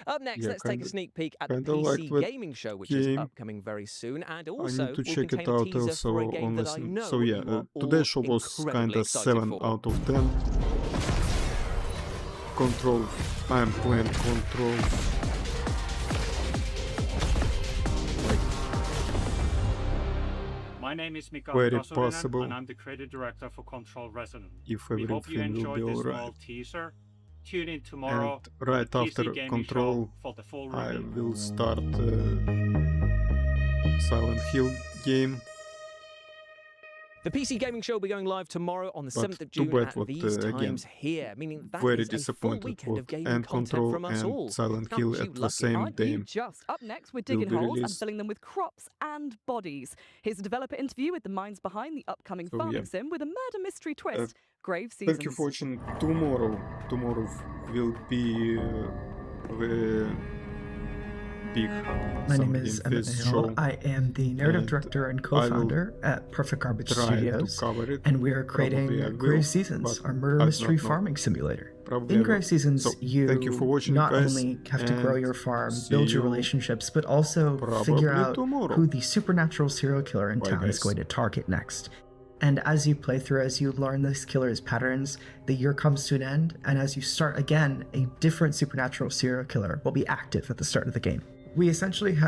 Up next, yeah, let's take a sneak peek at the kinda PC like that Gaming Show, which is game. upcoming very soon, and I also need to will check it contain a out teaser also for a game on that I listen. know So yeah, you are today's all show was incredibly kinda excited 7 for. out of 10. Control, I'm playing Control. My name is Mikael Very Kasurinen, possible. and I'm the creative director for Control Resonant. If We hope you everything will enjoyed be this alright. small teaser. Tune in tomorrow And for right the PC after Gaming Control, Show for the full I review. will start Silent Hill game. The PC Gaming Show will be going live tomorrow on the But 7th of too June bad at what, these again, times here, meaning that very is a full disappointed weekend of with gaming and content Control from us and all. Silent Aren't Hill you at the lucky? same Aren't you day. just? Up next, we're will digging be holes and released. filling them with crops and bodies. Here's a developer interview with the minds behind the upcoming So, farming yeah. sim with a murder mystery twist. Grave Thank you Seasons. for watching. Tomorrow will be the big My Summer name is Game Emmett Fest Hale. show. I am the narrative and director and I will co-founder at Perfect Garbage try Studios, to cover it. and we are Probably I creating will, Grave Seasons, but our murder I mystery don't know. farming simulator. Probably In I will. Grave Seasons, So, thank you for watching, not guys, only have to grow and your farm, see build your you relationships, but also figure probably out tomorrow. who the supernatural serial killer in Bye, town is guys. going to target next. And as you play through, as you learn this killer's patterns, the year comes to an end, and as you start again, a different supernatural serial killer will be active at the start of the game. We essentially have